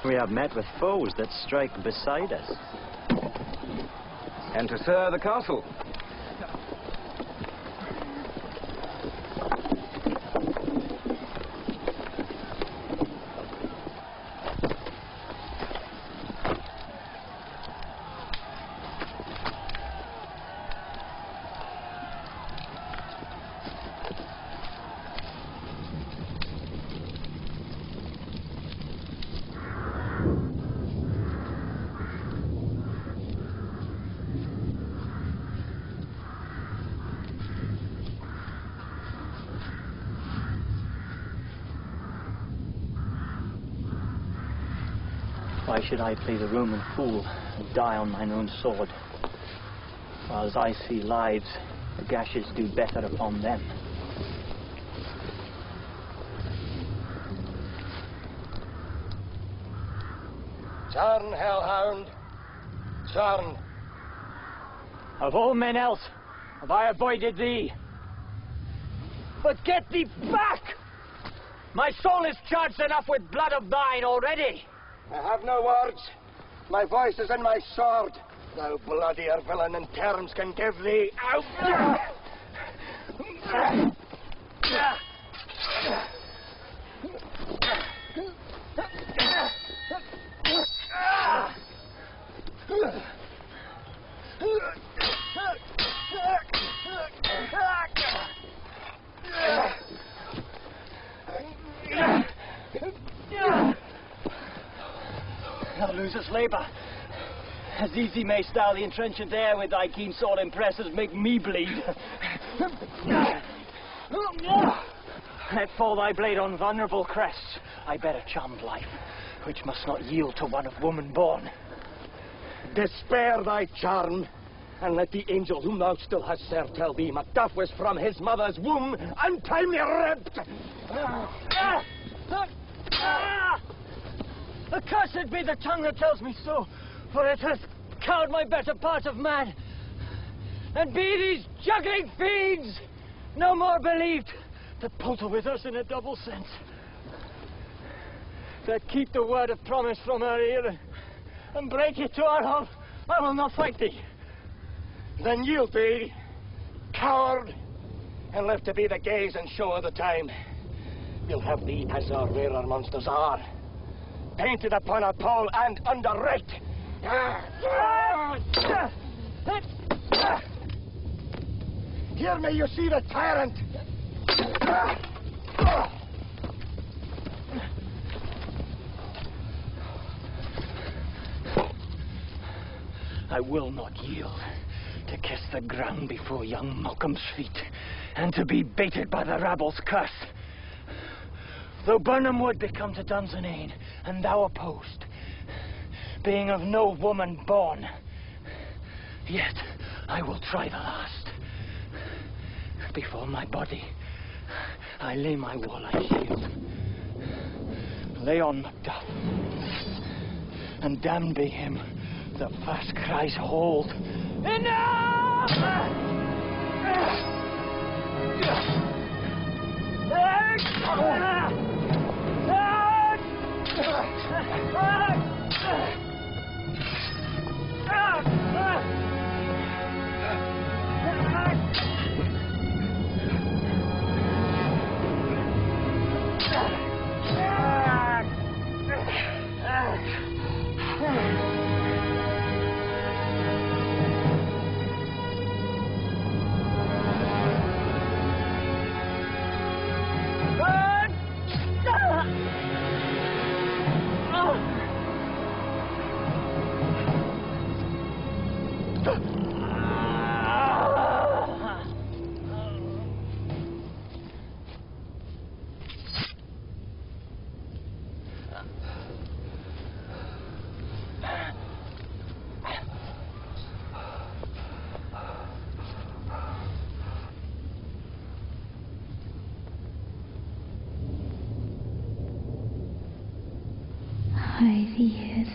We have met with foes that strike beside us. Enter, sir, the castle. Why should I play the Roman fool and die on mine own sword? While as I see lives, the gashes do better upon them. Turn, hellhound. Turn. Of all men else have I avoided thee. But get thee back! My soul is charged enough with blood of thine already. I have no words. My voice is in my sword. Thou bloodier villain in terms can give thee out. Thou losest labour. As easy mayst thou the entrenchant air with thy keen sword impress as make me bleed. Let fall thy blade on vulnerable crests. I bear a charmed life, which must not yield to one of woman born. Despair thy charm, and let the angel whom thou still hast served tell thee Macduff was from his mother's womb untimely ripped. Accursed be the tongue that tells me so, for it hath cowed my better part of man. And be these juggling fiends no more believed that polter with us in a double sense. that keep the word of promise from her ear and break it to her love, I will not fight thee. Then yield thee, coward, and live to be the gaze and show of the time. We'll have thee as our rarer monsters are, painted upon a pole and underraked. Here may you see the tyrant. I will not yield to kiss the ground before young Malcolm's feet, and to be baited by the rabble's curse. Though Burnham would become to Dunsinane, and thou opposed, being of no woman born, yet I will try the last. Before my body, I lay my warlike shield. Lay on Macduff, and damned be him that first cries hold. Enough! I hear